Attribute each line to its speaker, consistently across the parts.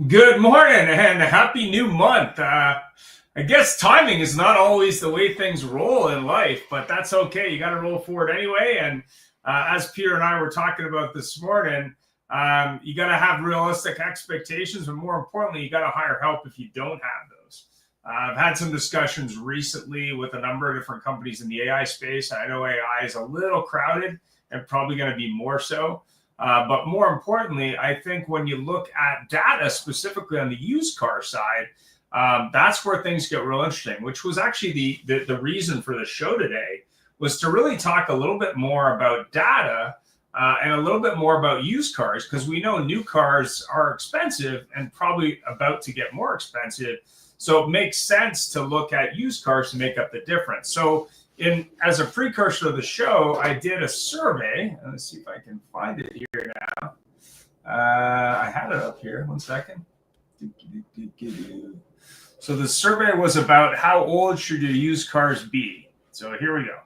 Speaker 1: Good morning and happy new month. I guess timing is not always the way things roll in life, but that's okay. You got to roll forward anyway. And as Peter and I were talking about this morning, you got to have realistic expectations, but more importantly, you got to hire help if you don't have those. I've had some discussions recently with a number of different companies in the AI space. I know AI is a little crowded and probably going to be more so. But more importantly, I think when you look at data specifically on the used car side, that's where things get real interesting, which was actually the reason for the show today, was to really talk a little bit more about data and a little bit more about used cars, because we know new cars are expensive and probably about to get more expensive. So it makes sense to look at used cars to make up the difference. So as a precursor to the show, I did a survey. Let's see if I can find it here now. I had it up here. 1 second. So the survey was about how old should your used cars be. So here we go.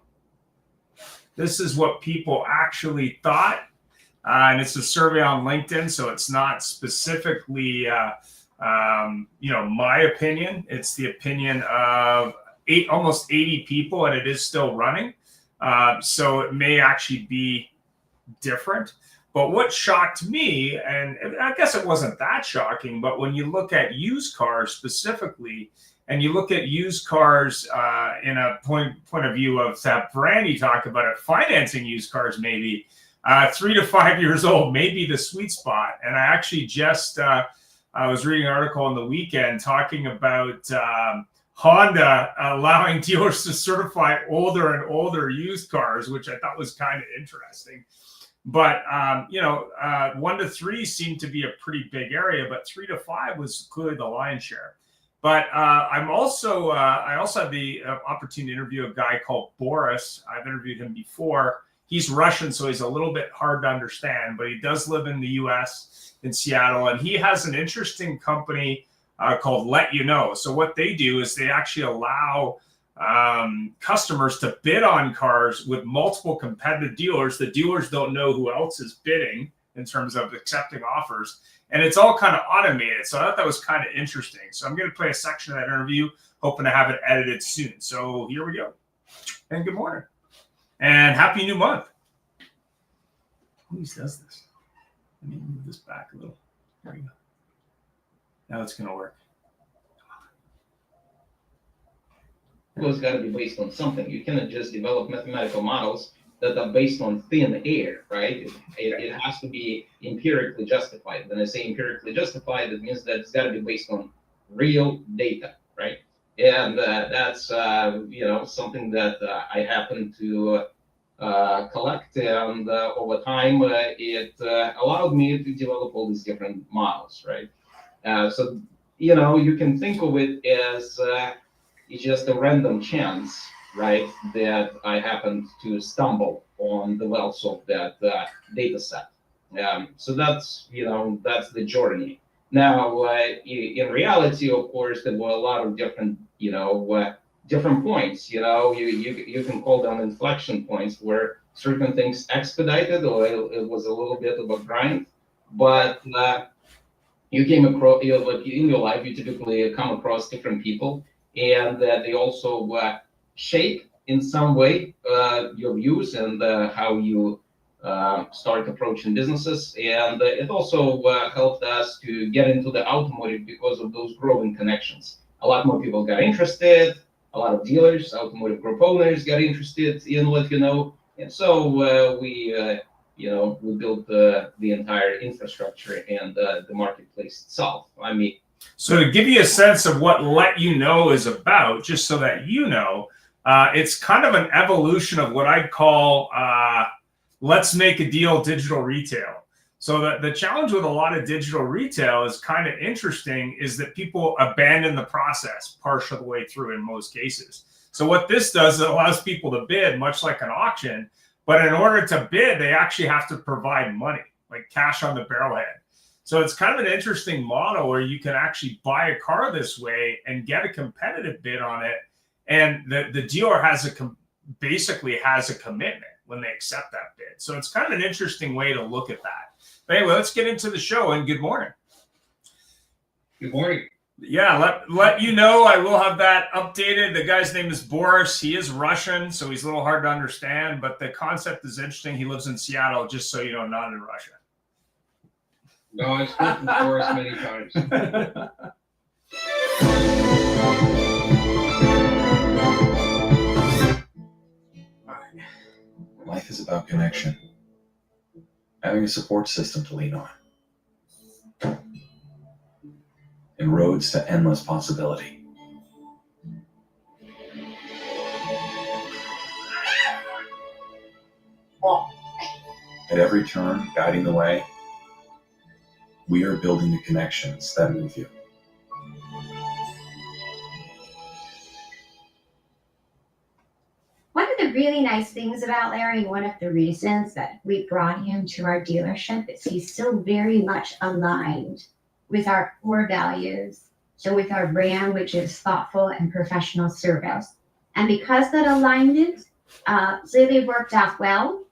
Speaker 1: This is what people actually thought. And it's a survey on LinkedIn, so it's not specifically, my opinion. It's the opinion of almost 80 people, and it is still running. So it may actually be different. But what shocked me, and I guess it wasn't that shocking, but when you look at used cars specifically, and you look at used cars in a point of view of that Brandy talked about it, financing used cars maybe 3 to 5 years old may be the sweet spot. And I actually just I was reading an article on the weekend talking about Honda allowing dealers to certify older and older used cars, which I thought was kind of interesting. But 1 to 3 seemed to be a pretty big area, but 3 to 5 was clearly the lion's share. But I also had the opportunity to interview a guy called Boris. I've interviewed him before. He's Russian, so he's a little bit hard to understand, but he does live in the U.S. in Seattle, and he has an interesting company called Let You Know. So what they do is they actually allow customers to bid on cars with multiple competitive dealers. The dealers don't know who else is bidding in terms of accepting offers, and it's all kind of automated. So I thought that was kind of interesting. So I'm going to play a section of that interview, hoping to have it edited soon. So here we go. And good morning. And happy new month. Who does this? Let me move this back a little. There we go. Now it's going to work.
Speaker 2: It's got to be based on something. You cannot just develop mathematical models that are based on thin air, right? It has to be empirically justified. When I say empirically justified, it means that it's got to be based on real data, right? And that's something that I happen to collect, and over time it allowed me to develop all these different models, right? So you can think of it as it's just a random chance, right, that I happened to stumble on the wealth of that data set. So that's the journey. Now, in reality, of course, there were a lot of different, different points. You can call them inflection points where certain things expedited, or it was a little bit of a grind. But you came across, in your life, you typically come across different people, and they also shape in some way your views and how you start approaching businesses. And it also helped us to get into the automotive because of those growing connections. A lot more people got interested, a lot of dealers, automotive group owners got interested in Let You Know. And so we built the entire infrastructure and the marketplace itself.
Speaker 1: So to give you a sense of what Let You Know is about, just so that you know, it's kind of an evolution of what I'd call let's make a deal digital retail. So the challenge with a lot of digital retail is kind of interesting, is that people abandon the process partial the way through in most cases. So what this does, it allows people to bid much like an auction, but in order to bid, they actually have to provide money, like cash on the barrelhead. So it's kind of an interesting model where you can actually buy a car this way and get a competitive bid on it. And the dealer basically has a commitment when they accept that bid. So it's kind of an interesting way to look at that. But anyway, let's get into the show, and good morning.
Speaker 2: Good morning.
Speaker 1: Yeah, let you know, I will have that updated. The guy's name is Boris. He is Russian, so he's a little hard to understand, but the concept is interesting. He lives in Seattle, just so you know, not in Russia.
Speaker 2: No, I've spoken to Boris many times.
Speaker 3: Life is about connection. Having a support system to lean on. And roads to endless possibility. At every turn, guiding the way, we are building the connections that move you.
Speaker 4: One of the really nice things about Larry, and one of the reasons that we brought him to our dealership, is he's still very much aligned with our core values. So with our brand, which is thoughtful and professional service. And because that alignment really worked out well,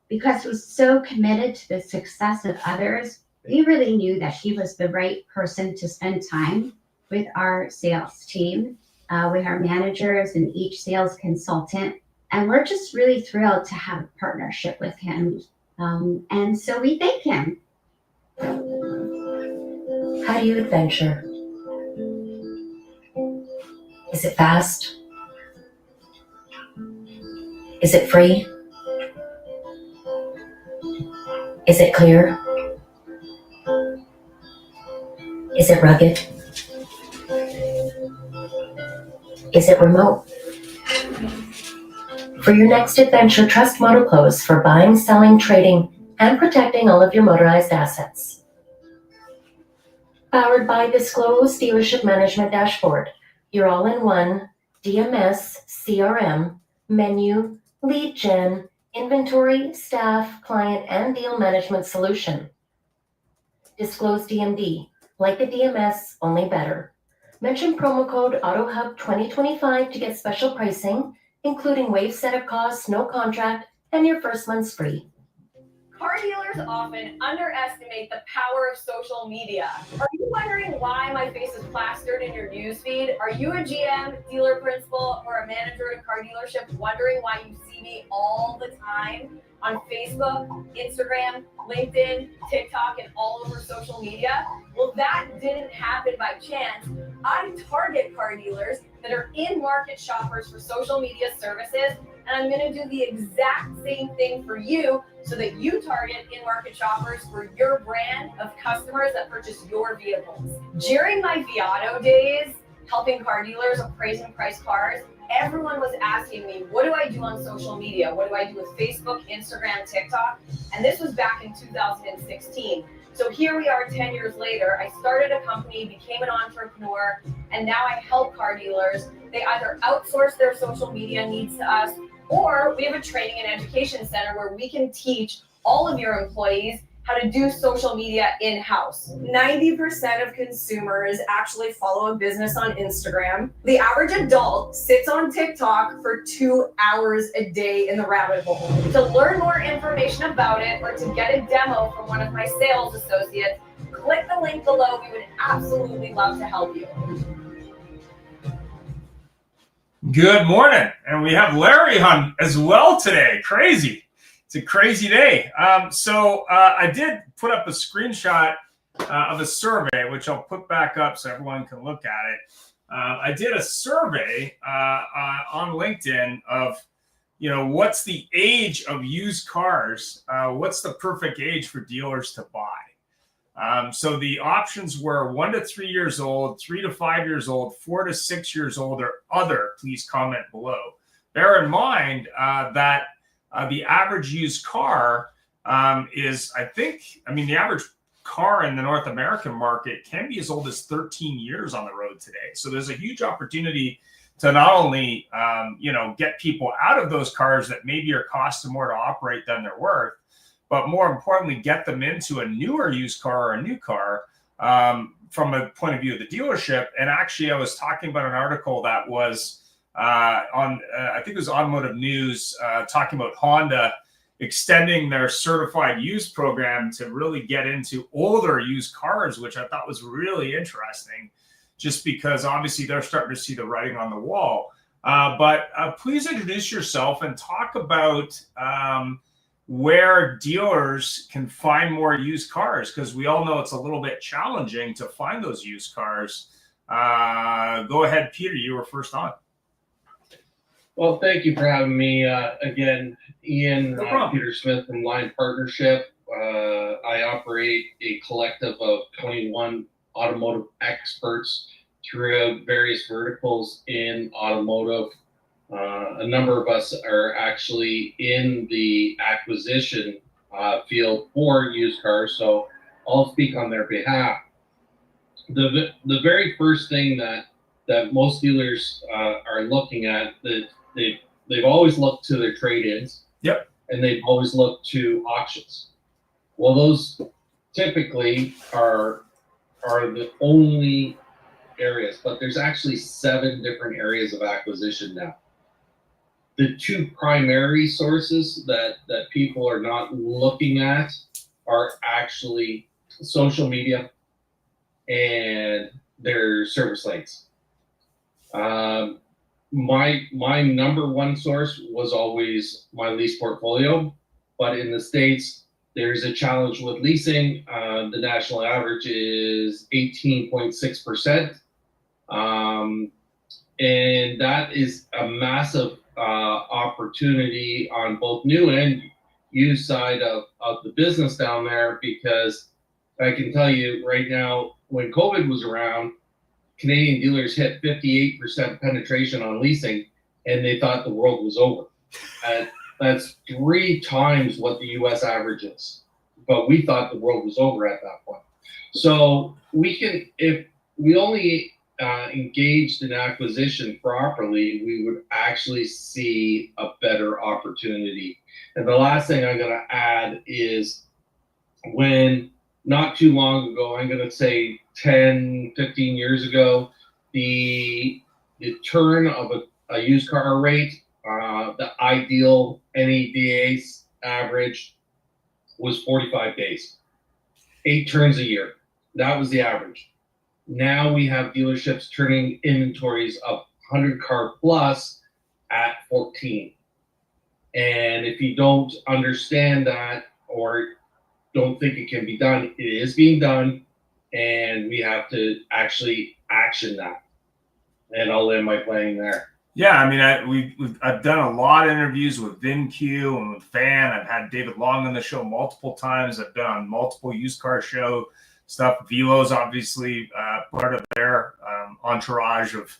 Speaker 4: because he was so committed to the success of others, we really knew that he was the right person to spend time with our sales team, with our managers and each sales consultant. And we're just really thrilled to have a partnership with him. And so we thank him.
Speaker 5: How do you adventure? Is it fast? Is it free? Is it clear? Is it rugged? Is it remote? For your next adventure, trust MotoClose for buying, selling, trading, and protecting all of your motorized assets. Powered by Disclose Dealership Management Dashboard, your all-in-one DMS, CRM, menu, lead gen, inventory, staff, client, and deal management solution. Disclose DMD, like the DMS, only better. Mention promo code AutoHub 2025 to get special pricing, including waive setup costs, no contract, and your first month's free.
Speaker 6: Car dealers often underestimate the power of social media. Are you wondering why my face is plastered in your newsfeed? Are you a GM, dealer principal, or a manager at a car dealership wondering why you see me all the time on Facebook, Instagram, LinkedIn, TikTok, and all over social media? Well, that didn't happen by chance. I target car dealers that are in-market shoppers for social media services, and I'm going to do the exact same thing for you so that you target in-market shoppers for your brand of customers that purchase your vehicles. During my Viato days, helping car dealers appraise and price cars, everyone was asking me, what do I do on social media? What do I do with Facebook, Instagram, TikTok? And this was back in 2016. So here we are 10 years later. I started a company, became an entrepreneur, and now I help car dealers. They either outsource their social media needs to us, or we have a training and education center where we can teach all of your employees how to do social media in-house. 90% of consumers actually follow a business on Instagram. The average adult sits on TikTok for 2 hours a day in the rabbit hole. To learn more information about it or to get a demo from one of my sales associates, click the link below. We would absolutely love to help you.
Speaker 1: Good morning. And we have Larry on as well today. Crazy. It's a crazy day. I did put up a screenshot of a survey, which I'll put back up so everyone can look at it. I did a survey on LinkedIn of, what's the age of used cars? What's the perfect age for dealers to buy? So the options were 1 to 3 years old, 3 to 5 years old, 4 to 6 years old, or other. Please comment below. Bear in mind that the average used car is, the average car in the North American market can be as old as 13 years on the road today. So there's a huge opportunity to not only, get people out of those cars that maybe are costing more to operate than they're worth, but more importantly, get them into a newer used car or a new car from a point of view of the dealership. And actually, I was talking about an article that was I think it was Automotive News, talking about Honda extending their certified used program to really get into older used cars, which I thought was really interesting, just because obviously they're starting to see the writing on the wall. But please introduce yourself and talk about where dealers can find more used cars, because we all know it's a little bit challenging to find those used cars. Go ahead, Peter, you were first on.
Speaker 7: Well, thank you for having me. Again, Ian,
Speaker 1: No problem.
Speaker 7: Peter Smith from Line Partnership. I operate a collective of 21 automotive experts throughout various verticals in automotive. A number of us are actually in the acquisition field for used cars, so I'll speak on their behalf. The very first thing that most dealers are looking at, that they've always looked to their trade-ins.
Speaker 1: Yep.
Speaker 7: And they've always looked to auctions. Well, those typically are the only areas, but there's actually 7 different areas of acquisition now. The 2 primary sources that people are not looking at are actually social media and their service lanes. My number one source was always my lease portfolio, but in the States, there's a challenge with leasing. The national average is 18.6%. And that is a massive opportunity on both new and used side of the business down there, because I can tell you right now, when COVID was around, Canadian dealers hit 58% penetration on leasing, and they thought the world was over. That's 3 times what the US average is. But we thought the world was over at that point. So we can, if we only engaged in acquisition properly, we would actually see a better opportunity. And the last thing I'm going to add is, when not too long ago, I'm going to say 10, 15 years ago, the turn of a used car rate, the ideal NEDA's average was 45 days, 8 turns a year. That was the average. Now we have dealerships turning inventories of 100 car plus at 14. And if you don't understand that, or don't think it can be done, it is being done, and we have to actually action that. And I'll end my playing there.
Speaker 1: Yeah, I mean, I've done a lot of interviews with VinQ and with Van. I've had David Long on the show multiple times. I've been on multiple used car show stuff. Velo's obviously part of their entourage of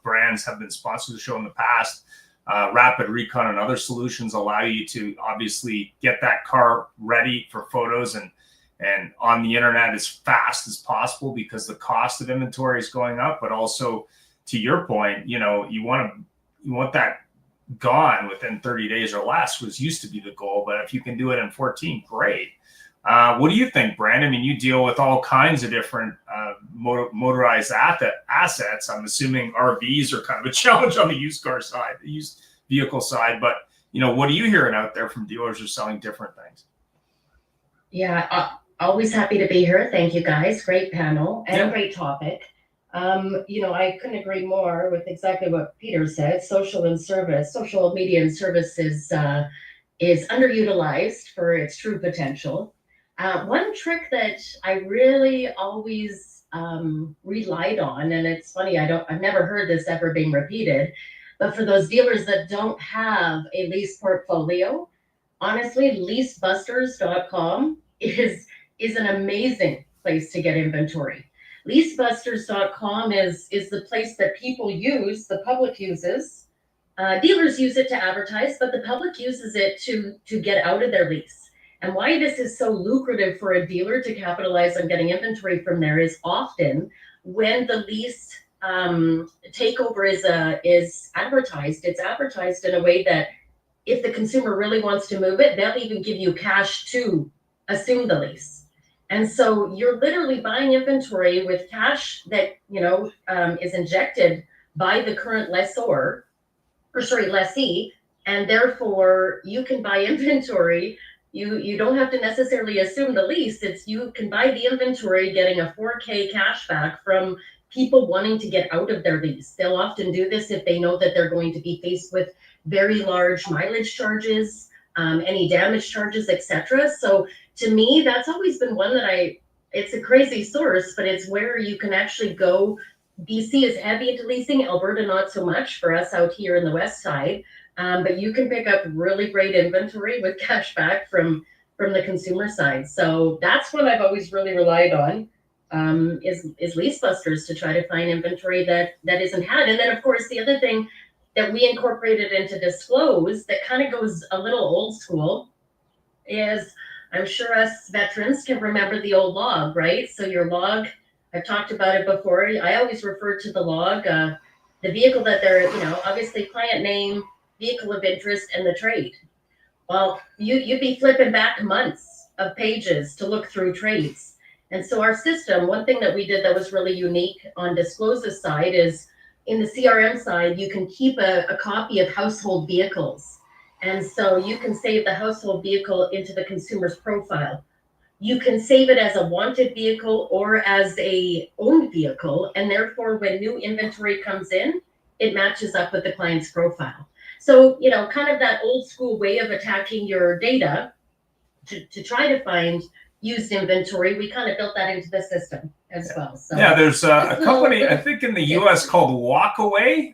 Speaker 1: brands have been sponsors of the show in the past. Rapid Recon and other solutions allow you to obviously get that car ready for photos and on the internet as fast as possible, because the cost of inventory is going up. But also, to your point, you want that gone within 30 days or less, was used to be the goal. But if you can do it in 14, great. What do you think, Brandon? I mean, you deal with all kinds of different motorized assets. I'm assuming RVs are kind of a challenge on the used car side, the used vehicle side. But, what are you hearing out there from dealers who are selling different things?
Speaker 5: Yeah, always happy to be here. Thank you, guys. Great panel and great topic. I couldn't agree more with exactly what Peter said. Social media and service is underutilized for its true potential. One trick that I really always relied on, and it's funny, I've never heard this ever being repeated, but for those dealers that don't have a lease portfolio, honestly, leasebusters.com is an amazing place to get inventory. Leasebusters.com is the place that people use, the public uses. Dealers use it to advertise, but the public uses it to get out of their lease. And why this is so lucrative for a dealer to capitalize on getting inventory from there is, often when the lease takeover is advertised, it's advertised in a way that if the consumer really wants to move it, they'll even give you cash to assume the lease. And so you're literally buying inventory with cash that is injected by the current lessee, And therefore you can buy inventory. You don't have to necessarily assume the lease. It's you can buy the inventory getting a 4K cashback from people wanting to get out of their lease. They'll often do this if they know that they're going to be faced with very large mileage charges, any damage charges, etc. So to me, that's always been one that it's a crazy source, but it's where you can actually go. BC is heavy into leasing, Alberta not so much for us out here in the west side. But you can pick up really great inventory with cash back from the consumer side. So that's what I've always really relied on, is Lease Busters to try to find inventory that isn't had. And then of course the other thing that we incorporated into Disclose that kind of goes a little old school is, I'm sure us veterans can remember the old log, right? So your log, I've talked about it before. I always refer to the log, the vehicle that they're, obviously client name, vehicle of interest, and the trade. Well, you'd be flipping back months of pages to look through trades. And so our system, one thing that we did that was really unique on Disclose's side is in the CRM side, you can keep a copy of household vehicles. And so you can save the household vehicle into the consumer's profile. You can save it as a wanted vehicle or as a owned vehicle. And therefore, when new inventory comes in, it matches up with the client's profile. So, kind of that old school way of attacking your data to try to find used inventory, we kind of built that into the system as well. So
Speaker 1: yeah, there's a company, I think in the US called Walkaway.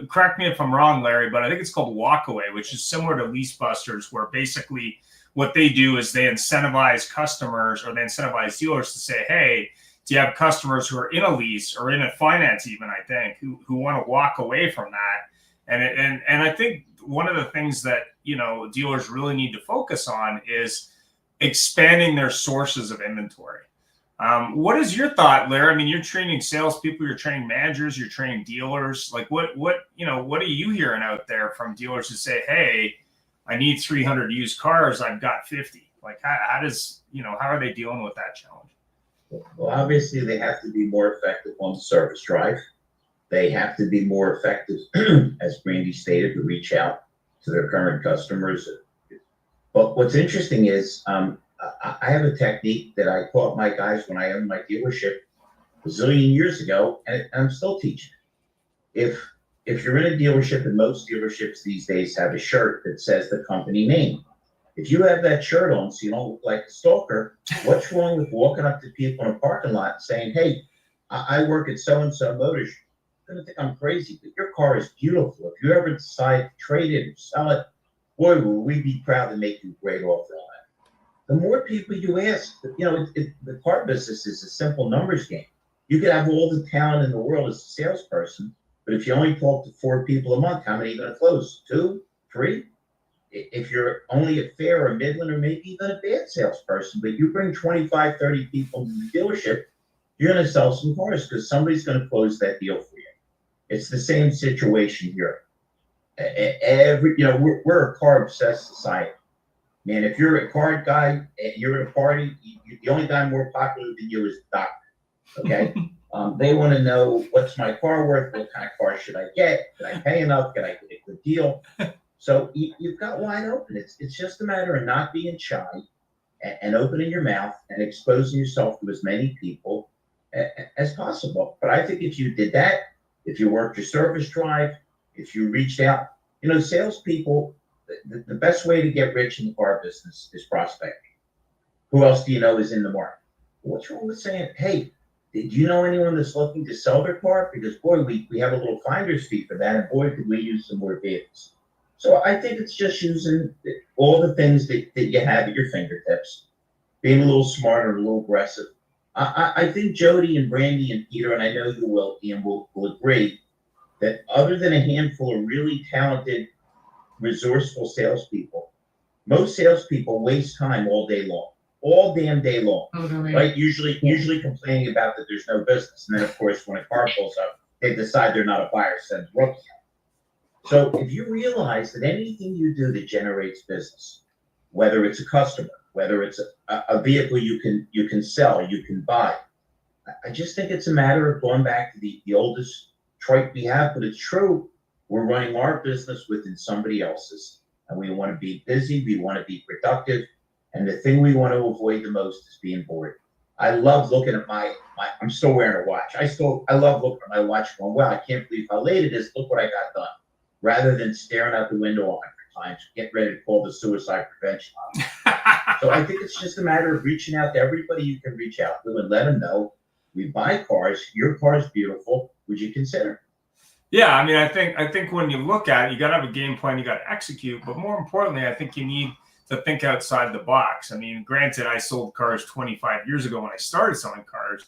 Speaker 1: Correct me if I'm wrong, Larry, but I think it's called Walkaway, which is similar to Lease Busters, where basically what they do is they incentivize customers or they incentivize dealers to say, hey, do you have customers who are in a lease or in a finance even, I think, who want to walk away from that? And I think one of the things that, dealers really need to focus on is expanding their sources of inventory. What is your thought, Larry? I mean, you're training salespeople, you're training managers, you're training dealers. Like what are you hearing out there from dealers who say, hey, I need 300 used cars, I've got 50. Like how are they dealing with that challenge?
Speaker 8: Well, obviously they have to be more effective on the service drive. They have to be more effective, as Brandy stated, to reach out to their current customers. But what's interesting is I have a technique that I taught my guys when I owned my dealership a zillion years ago, and I'm still teaching it. If you're in a dealership, and most dealerships these days have a shirt that says the company name. If you have that shirt on so you don't look like a stalker, what's wrong with walking up to people in a parking lot and saying, hey, I work at so-and-so Motors. You're going to think I'm crazy, but your car is beautiful. If you ever decide to trade it or sell it, boy, will we be proud to make you a great offer on it. The more people you ask, the car business is a simple numbers game. You could have all the talent in the world as a salesperson, but if you only talk to 4 people a month, how many are you going to close? 2, 3? If you're only a fair or midland or maybe even a bad salesperson, but you bring 25, 30 people to the dealership, you're going to sell some cars because somebody's going to close that deal for you. It's the same situation here. We're a car obsessed society. Man, if you're a card guy and you're at a party, the only guy more popular than you is the doctor. Okay? They want to know, what's my car worth? What kind of car should I get? Can I pay enough? Can I get a good deal? So you've got wide open. It's just a matter of not being shy and opening your mouth and exposing yourself to as many people as possible. But I think if you did that, if you worked your service drive, if you reached out, salespeople, the best way to get rich in the car business is prospecting. Who else do you know is in the market? What's wrong with saying, hey, did you know anyone that's looking to sell their car? Because, boy, we have a little finder's fee for that, and boy, could we use some more vehicles. So I think it's just using all the things that you have at your fingertips, being a little smarter, a little aggressive. I think Jody and Brandy and Peter, and I know you will, Ian, will agree that other than a handful of really talented, resourceful salespeople, most salespeople waste time all day long, all damn day long, right? Usually complaining about that there's no business. And then, of course, when a car pulls up, they decide they're not a buyer, send rookie. So if you realize that anything you do that generates business, whether it's a customer, whether it's a vehicle you can sell, you can buy, I just think it's a matter of going back to the oldest trite we have, but it's true. We're running our business within somebody else's, and we want to be busy. We want to be productive. And the thing we want to avoid the most is being bored. I love looking at I'm still wearing a watch. I love looking at my watch going, wow, I can't believe how late it is. Look what I got done. Rather than staring out the window 100 times, get ready to call the suicide prevention. So I think it's just a matter of reaching out to everybody you can reach out to and let them know we buy cars. Your car is beautiful. Would you consider?
Speaker 1: Yeah, I mean, I think when you look at it, you got to have a game plan, you got to execute, but more importantly, I think you need to think outside the box. I mean, granted, I sold cars 25 years ago when I started selling cars.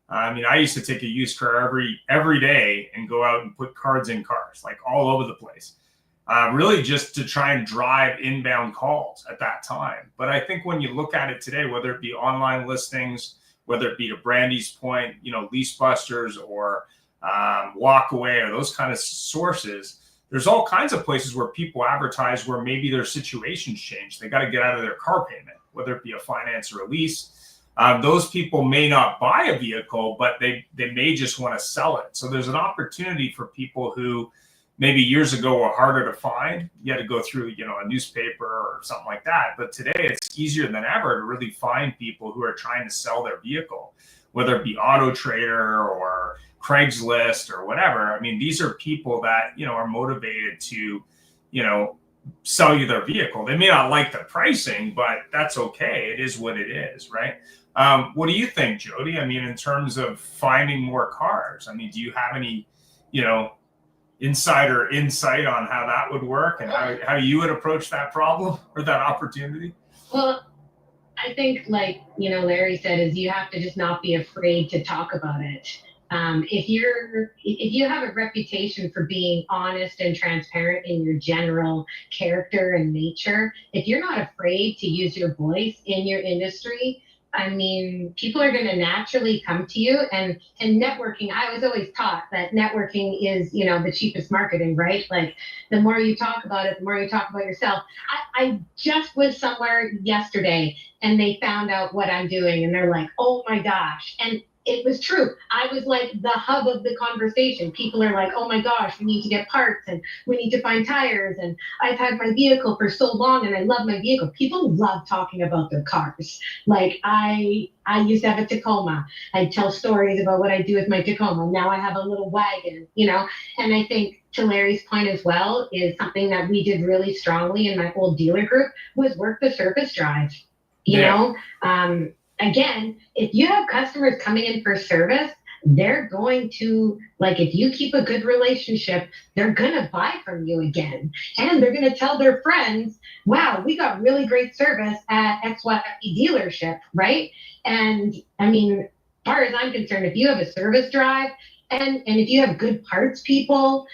Speaker 1: I mean, I used to take a used car every day and go out and put cards in cars, like all over the place, really just to try and drive inbound calls at that time. But I think when you look at it today, whether it be online listings, whether it be to Brandy's point, Lease Busters or Walk Away or those kind of sources, there's all kinds of places where people advertise where maybe their situation's changed. They got to get out of their car payment, whether it be a finance or a lease. Those people may not buy a vehicle, but they may just want to sell it. So there's an opportunity for people who maybe years ago were harder to find. You had to go through, a newspaper or something like that. But today it's easier than ever to really find people who are trying to sell their vehicle, whether it be Auto Trader or Craigslist or whatever. I mean, these are people that, are motivated to, sell you their vehicle. They may not like the pricing, but that's okay. It is what it is, right? What do you think, Jody? I mean, in terms of finding more cars, I mean, do you have any, insider insight on how that would work and how you would approach that problem or that opportunity?
Speaker 9: Well, I think like, Larry said, is you have to just not be afraid to talk about it. If you have a reputation for being honest and transparent in your general character and nature, if you're not afraid to use your voice in your industry, I mean, people are going to naturally come to you. And networking, I was always taught that networking is, the cheapest marketing, right? Like the more you talk about it, the more you talk about yourself. I just was somewhere yesterday and they found out what I'm doing and they're like, oh my gosh. And it was true. I was like the hub of the conversation. People are like, oh my gosh, we need to get parts and we need to find tires. And I've had my vehicle for so long and I love my vehicle. People love talking about their cars. Like I used to have a Tacoma. I'd tell stories about what I do with my Tacoma. Now I have a little wagon, and I think to Larry's point as well is something that we did really strongly in my old dealer group was work the service drive, Again, if you have customers coming in for service, they're going to, if you keep a good relationship, they're going to buy from you again. And they're going to tell their friends, wow, we got really great service at XYZ dealership, right? And I mean, as far as I'm concerned, if you have a service drive and if you have good parts people,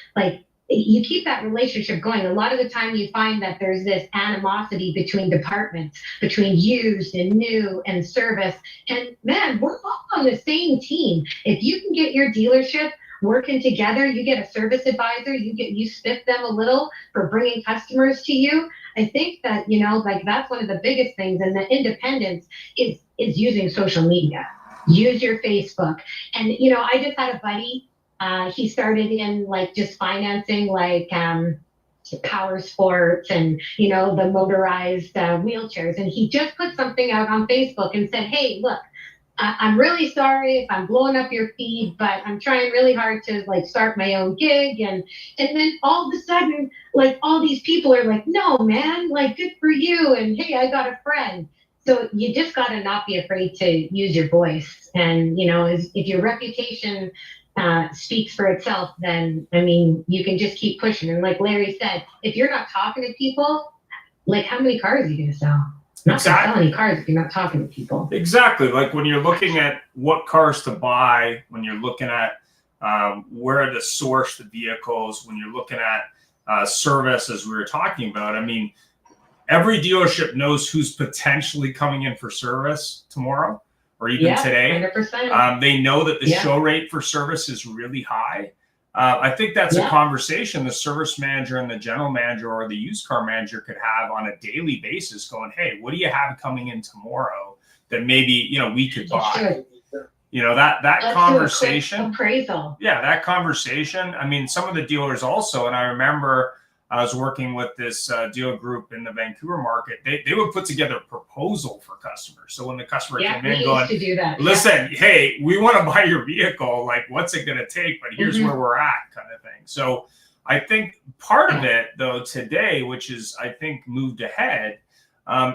Speaker 9: you keep that relationship going. A lot of the time you find that there's this animosity between departments, between used and new and service. And man, we're all on the same team. If you can get your dealership working together, you get a service advisor, you spiff them a little for bringing customers to you. I think that, that's one of the biggest things. And the independence is using social media. Use your Facebook. And, I just had a buddy, he started in just financing power sports and the motorized wheelchairs, and he just put something out on Facebook and said, hey, look, I'm really sorry if I'm blowing up your feed, but I'm trying really hard to start my own gig. And then all of a sudden, all these people are like, no, man, good for you. And hey, I got a friend. So you just got to not be afraid to use your voice. And, if your reputation speaks for itself, then, I mean, you can just keep pushing. And like Larry said, if you're not talking to people, how many cars are you going to sell? Not going to sell any cars if you're not talking to people.
Speaker 1: Exactly. Like when you're looking at what cars to buy, when you're looking at where to source the vehicles, when you're looking at service, as we were talking about, I mean, every dealership knows who's potentially coming in for service tomorrow or even today.
Speaker 9: 100%.
Speaker 1: They know that the show rate for service is really high. I think that's a conversation the service manager and the general manager or the used car manager could have on a daily basis going, hey, what do you have coming in tomorrow that maybe, we could buy? You know, that
Speaker 9: Let's do a quick
Speaker 1: conversation.
Speaker 9: appraisal.
Speaker 1: Yeah, that conversation. I mean, some of the dealers also, and I remember I was working with this deal group in the Vancouver market. They would put together a proposal for customers. So when the customer
Speaker 9: Yeah,
Speaker 1: came
Speaker 9: we
Speaker 1: in
Speaker 9: used
Speaker 1: going,
Speaker 9: to do that.
Speaker 1: listen, hey, we want to buy your vehicle. Like, what's it going to take? But here's where we're at, kind of thing. So I think part of it, though, today, which is, I think, moved ahead,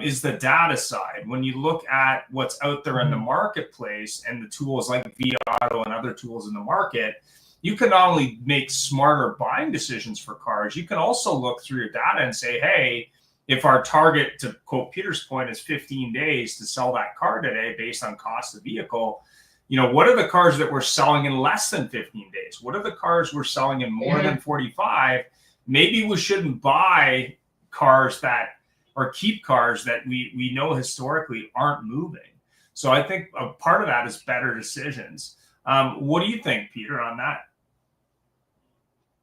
Speaker 1: is the data side. When you look at what's out there in the marketplace and the tools like Auto and other tools in the market, you can not only make smarter buying decisions for cars, you can also look through your data and say, hey, if our target, to quote Peter's point, is 15 days to sell that car today based on cost of vehicle, you know, what are the cars that we're selling in less than 15 days? What are the cars we're selling in more than 45? Maybe we shouldn't buy cars that, or keep cars that we know historically aren't moving. So I think a part of that is better decisions. What do you think, Peter, on that?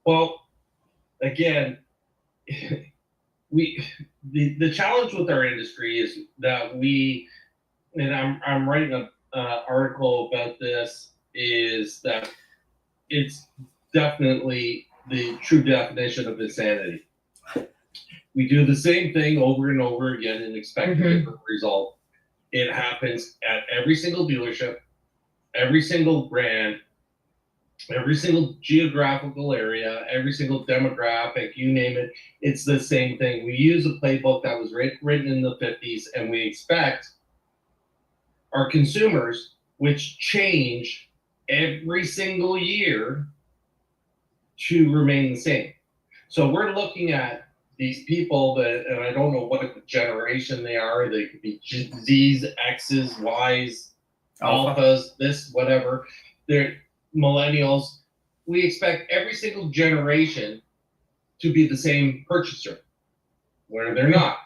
Speaker 7: Well, again, the challenge with our industry is that and I'm writing an article about this, is that it's definitely the true definition of insanity. We do the same thing over and over again and expect a different result. It happens at every single dealership, every single brand, every single geographical area, every single demographic, you name it. It's the same thing. We use a playbook that was written in the 50s, and we expect our consumers, which change every single year, to remain the same. So we're looking at these people that, and I don't know what generation they are. They could be Z's, X's, Y's, Alphas, this, whatever. They're millennials. We expect every single generation to be the same purchaser, where they're not.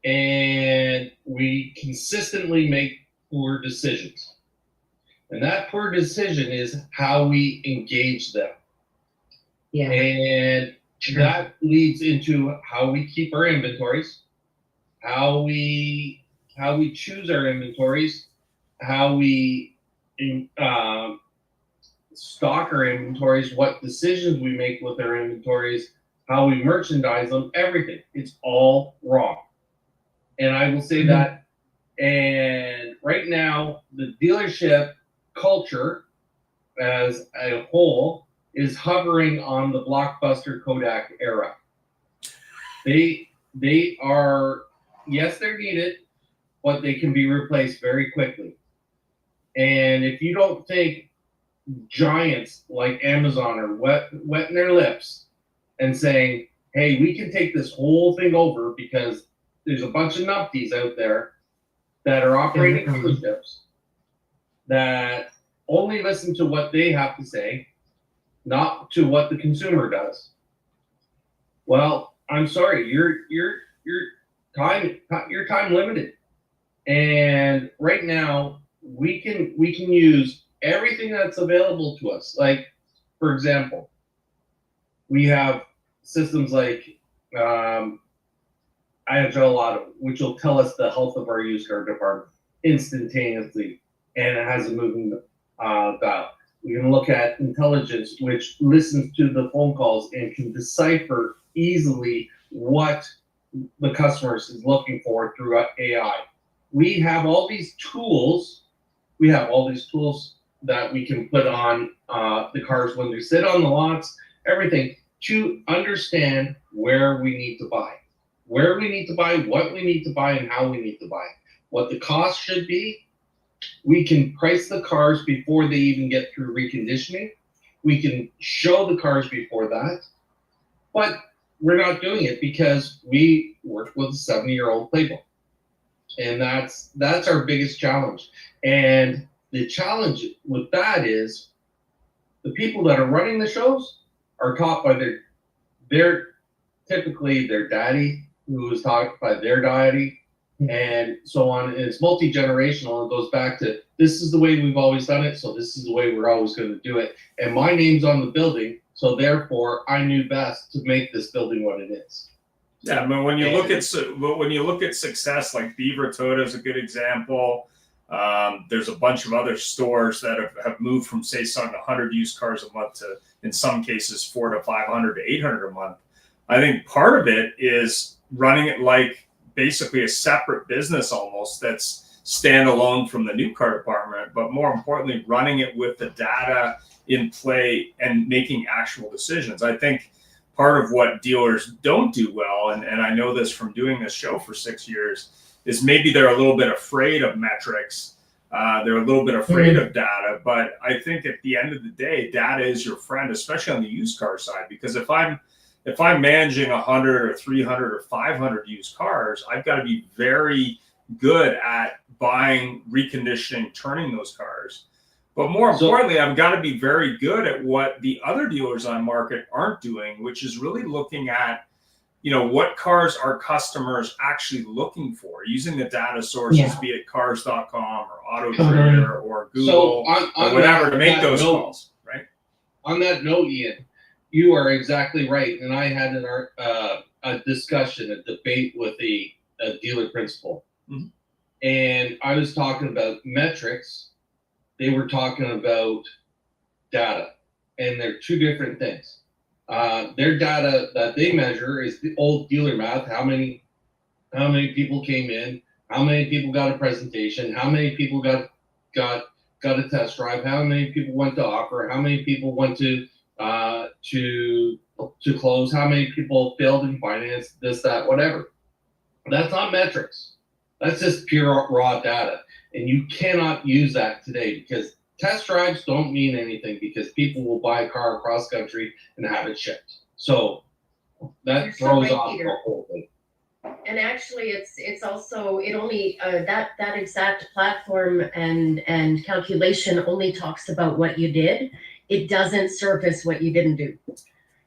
Speaker 7: And we consistently make poor decisions. And that poor decision is how we engage them.
Speaker 9: Yeah.
Speaker 7: And that leads into how we keep our inventories, how we choose our inventories, how we stock our inventories, what decisions we make with our inventories, how we merchandise them, everything. It's all wrong. And I will say that. And right now, the dealership culture as a whole is hovering on the Blockbuster Kodak era. They are, yes, they're needed, but they can be replaced very quickly. And if you don't think giants like Amazon are wetting their lips and saying, hey, we can take this whole thing over because there's a bunch of numpties out there that are operating dealerships that only listen to what they have to say, not to what the consumer does. Well, I'm sorry, your time limited. And right now we can use everything that's available to us. Like, for example, we have systems like Auto, which will tell us the health of our used car department instantaneously, and it has a moving dial. We can look at intelligence, which listens to the phone calls and can decipher easily what the customer is looking for through AI. We have all these tools. We have all these tools that we can put on the cars when they sit on the lots, everything, to understand where we need to buy. Where we need to buy, what we need to buy, and how we need to buy. What the cost should be. We can price the cars before they even get through reconditioning. We can show the cars before that. But we're not doing it because we work with a 70-year-old playbook. And that's our biggest challenge. And the challenge with that is the people that are running the shows are taught by their typically their daddy, who was taught by their daddy, and so on. And it's multi-generational. It goes back to, this is the way we've always done it, so this is the way we're always going to do it. And my name's on the building, so therefore I knew best to make this building what it is.
Speaker 1: Yeah, but when you look at success, like Beaver Toyota is a good example. There's a bunch of other stores that have moved from, say, selling 100 used cars a month to, in some cases, 400 to 500 to 800 a month. I think part of it is running it like basically a separate business almost that's standalone from the new car department, but more importantly, running it with the data in play and making actual decisions. I think part of what dealers don't do well, and I know this from doing this show for 6 years, is maybe they're a little bit afraid of metrics. They're a little bit afraid of data, but I think at the end of the day, data is your friend, especially on the used car side. Because if I'm managing 100 or 300 or 500 used cars, I've got to be very good at buying, reconditioning, turning those cars. But more importantly, I've got to be very good at what the other dealers on market aren't doing, which is really looking at, what cars are customers actually looking for, using the data sources, be it cars.com or AutoTrader or Google or whatever, to make those calls, right?
Speaker 7: On that note, Ian, you are exactly right. And I had a discussion, a debate with a dealer principal. Mm-hmm. And I was talking about metrics. They were talking about data. And they're two different things. Their data that they measure is the old dealer math. How many people came in? How many people got a presentation? How many people got a test drive? How many people went to offer? How many people went to close? How many people failed in finance? This, that, whatever. That's not metrics. That's just pure raw data, and you cannot use that today because test drives don't mean anything because people will buy a car across country and have it shipped. So that throws off the whole thing.
Speaker 5: And actually, it's also it only that exact platform and calculation only talks about what you did. It doesn't surface what you didn't do.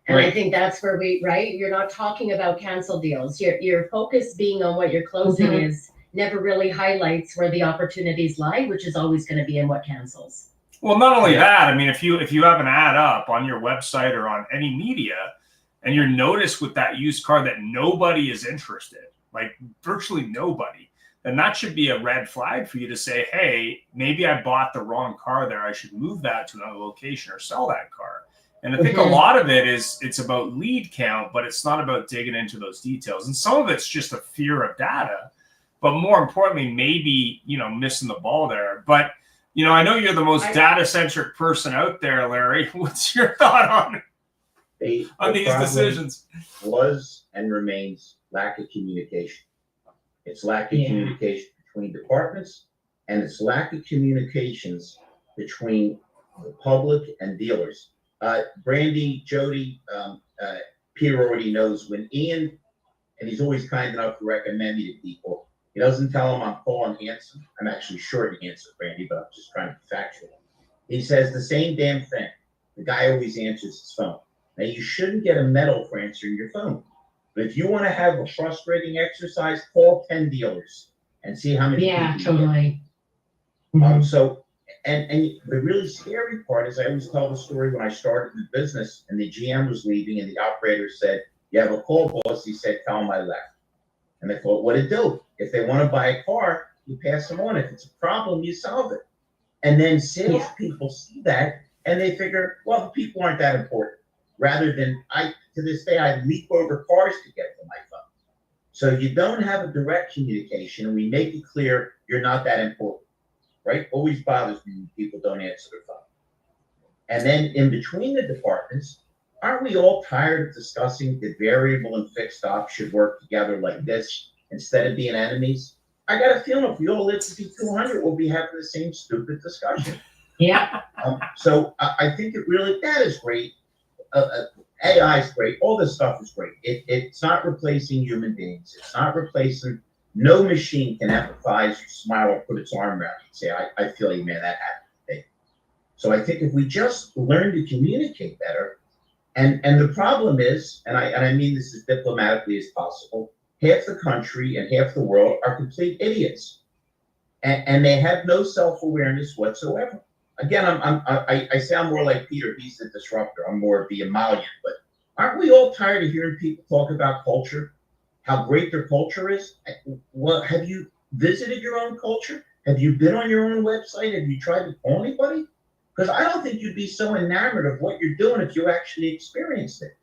Speaker 5: And right. I think that's where you're not talking about cancel deals. Your focus being on what you're closing is never really highlights where the opportunities lie, which is always going to be in what cancels.
Speaker 1: Well, not only that, I mean, if you have an ad up on your website or on any media, and you're noticed with that used car that nobody is interested, like virtually nobody, then that should be a red flag for you to say, hey, maybe I bought the wrong car there. I should move that to another location or sell that car. And I think a lot of it it's about lead count, but it's not about digging into those details. And some of it's just a fear of data, but more importantly, maybe, missing the ball there. But, I know you're the most data-centric person out there, Larry. What's your thought on these decisions?
Speaker 8: Was and remains lack of communication. It's lack of communication between departments, and it's lack of communications between the public and dealers. Brandy, Jody, Peter already knows when Ian, and he's always kind enough to recommend me to people. He doesn't tell them I'm calling handsome. I'm actually short and handsome, Brandy, but I'm just trying to be factual. He says the same damn thing. The guy always answers his phone. Now, you shouldn't get a medal for answering your phone. But if you want to have a frustrating exercise, call 10 dealers and see how many people
Speaker 9: totally.
Speaker 8: So, and the really scary part is I always tell the story when I started the business and the GM was leaving and the operator said, you have a call, boss? He said, tell him I left. And they thought, what to do? If they want to buy a car, you pass them on. If it's a problem, you solve it. And then salespeople see that and they figure, well, the people aren't that important. Rather than to this day, I leap over cars to get to my phone. So you don't have a direct communication, and we make it clear you're not that important, right? Always bothers me when people don't answer their phone. And then in between the departments, aren't we all tired of discussing that variable and fixed ops should work together like this instead of being enemies? I got a feeling if we all live to be 200, we'll be having the same stupid discussion.
Speaker 9: Yeah.
Speaker 8: So I think that is great. AI is great. All this stuff is great. It's not replacing human beings. It's not replacing. No machine can empathize, smile, or put its arm around you and say, I feel you, man, that happened today. So I think if we just learn to communicate better, and the problem is, and I mean this as diplomatically as possible, half the country and half the world are complete idiots. And they have no self-awareness whatsoever. Again, I sound more like Peter. He's the disruptor. I'm more of the emollient. But aren't we all tired of hearing people talk about culture, how great their culture is? Well, have you visited your own culture? Have you been on your own website? Have you tried to call anybody? Because I don't think you'd be so enamored of what you're doing if you actually experienced it.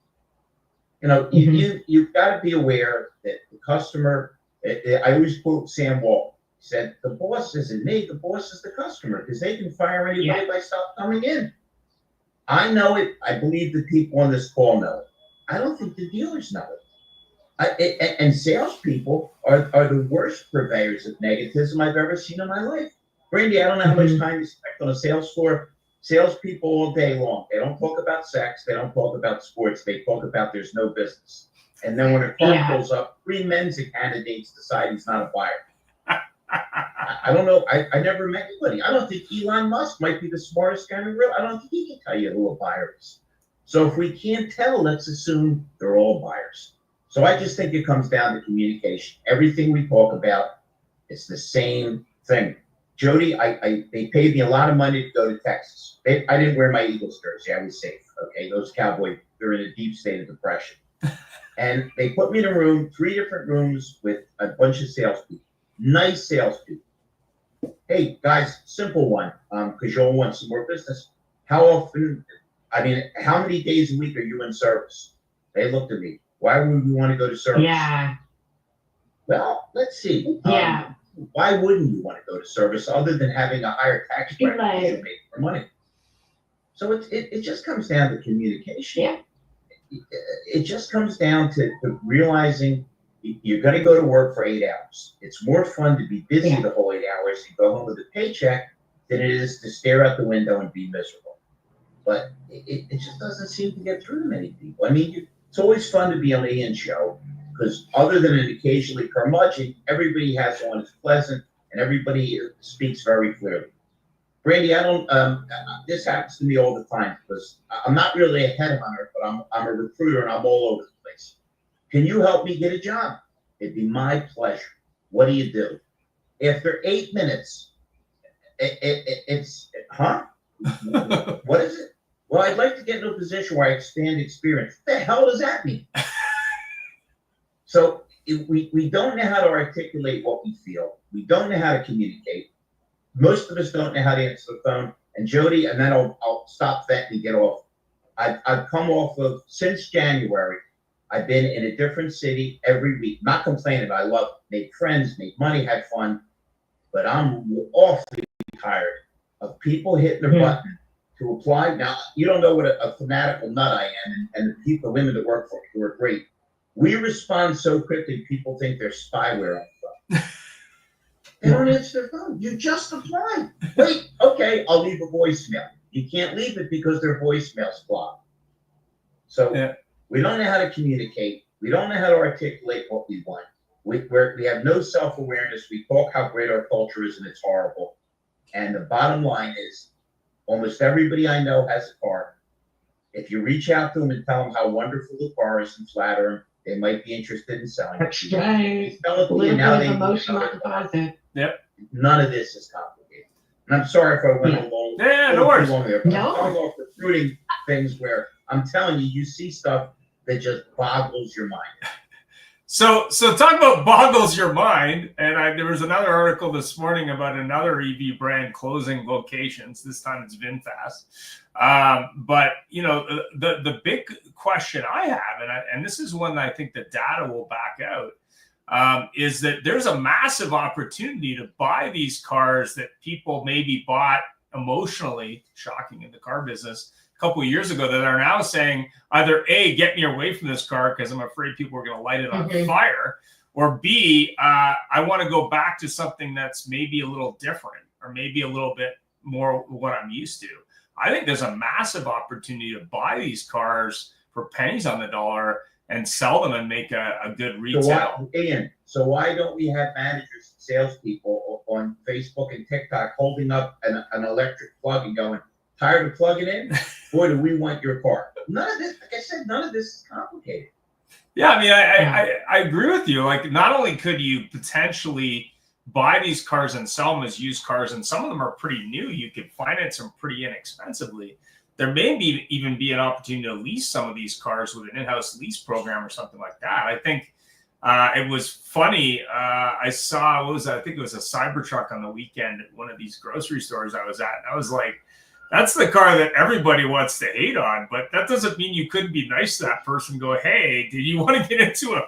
Speaker 8: You know, you've got to be aware that the customer, I always quote Sam Wall, he said, the boss isn't me, the boss is the customer, because they can fire anybody by stop coming in. I know it. I believe the people on this call know it. I don't think the dealers know it. And salespeople are the worst purveyors of negativism I've ever seen in my life. Brandy, I don't know how much time you spend on a sales floor. Salespeople all day long. They don't talk about sex. They don't talk about sports. They talk about there's no business. And then when a car pulls up, 3 men's candidates decide he's not a buyer. I don't know. I never met anybody. I don't think Elon Musk might be the smartest guy in the world. I don't think he can tell you who a buyer is. So if we can't tell, let's assume they're all buyers. So I just think it comes down to communication. Everything we talk about, it's the same thing. Jody, they paid me a lot of money to go to Texas. I didn't wear my Eagles jersey. I was safe. Okay, those Cowboys, they're in a deep state of depression. And they put me in a room, 3 different rooms with a bunch of salespeople, nice salespeople. Hey guys, simple one, because you all want some more business. How many days a week are you in service? They looked at me. Why would we want to go to service?
Speaker 9: Yeah.
Speaker 8: Well, let's see.
Speaker 9: Yeah.
Speaker 8: Why wouldn't you want to go to service other than having a higher tax bracket because you make more money? So it just comes down to communication.
Speaker 9: Yeah.
Speaker 8: It just comes down to realizing you're going to go to work for 8 hours. It's more fun to be busy the whole 8 hours and go home with a paycheck than it is to stare out the window and be miserable. But it just doesn't seem to get through to many people. I mean, it's always fun to be on the Ian show because other than an occasionally curmudgeon, everybody has one that's pleasant and everybody speaks very clearly. Brandy, I don't. This happens to me all the time because I'm not really a headhunter, but I'm a recruiter and I'm all over the place. Can you help me get a job? It'd be my pleasure. What do you do? After 8 minutes, it's what is it? Well, I'd like to get into a position where I expand experience. What the hell does that mean? So we don't know how to articulate what we feel. We don't know how to communicate. Most of us don't know how to answer the phone. And Jody, and then I'll stop that and get off. I've come off of, since January, I've been in a different city every week. Not complaining, but I love it. Made friends, made money, had fun. But I'm awfully tired of people hitting their button to apply. Now, you don't know what a fanatical nut I am, and the people, the women that work for me who are great. We respond so quickly, people think there's spyware on the phone. They don't answer their phone. You just applied. Wait, okay, I'll leave a voicemail. You can't leave it because their voicemail's blocked. So we don't know how to communicate. We don't know how to articulate what we want. We have no self-awareness. We talk how great our culture is and it's horrible. And the bottom line is almost everybody I know has a car. If you reach out to them and tell them how wonderful the car is and flatter them, they might be interested in selling.
Speaker 9: That's right.
Speaker 8: Sell it to you, now they
Speaker 9: emotional deposit.
Speaker 1: Yep.
Speaker 8: None of this is complicated. And I'm sorry if I went a long,
Speaker 1: no worries.
Speaker 8: long there, but
Speaker 9: No.
Speaker 8: I'm going off recruiting things where I'm telling you, you see stuff that just boggles your mind.
Speaker 1: So talk about boggles your mind. And there was another article this morning about another EV brand closing locations. This time it's VinFast. But you know, the big question I have, and this is one that I think the data will back out, is that there's a massive opportunity to buy these cars that people maybe bought emotionally, shocking in the car business, a couple of years ago, that are now saying either A, get me away from this car because I'm afraid people are going to light it on fire, or B, I want to go back to something that's maybe a little different or maybe a little bit more what I'm used to. I think there's a massive opportunity to buy these cars for pennies on the dollar and sell them and make a good retail.
Speaker 8: So why don't we have managers and salespeople on Facebook and TikTok holding up an electric plug and going, tired of plugging in? Boy, do we want your car. None of this, like I said, none of this is complicated.
Speaker 1: Yeah, I mean, I agree with you. Like, not only could you potentially buy these cars and sell them as used cars, and some of them are pretty new, you could finance them pretty inexpensively. There may even be an opportunity to lease some of these cars with an in-house lease program or something like that. I think It was funny. I saw, what was that? I think it was a Cybertruck on the weekend at one of these grocery stores I was at. And I was like, that's the car that everybody wants to hate on, but that doesn't mean you couldn't be nice to that person. Go, hey, do you want to get into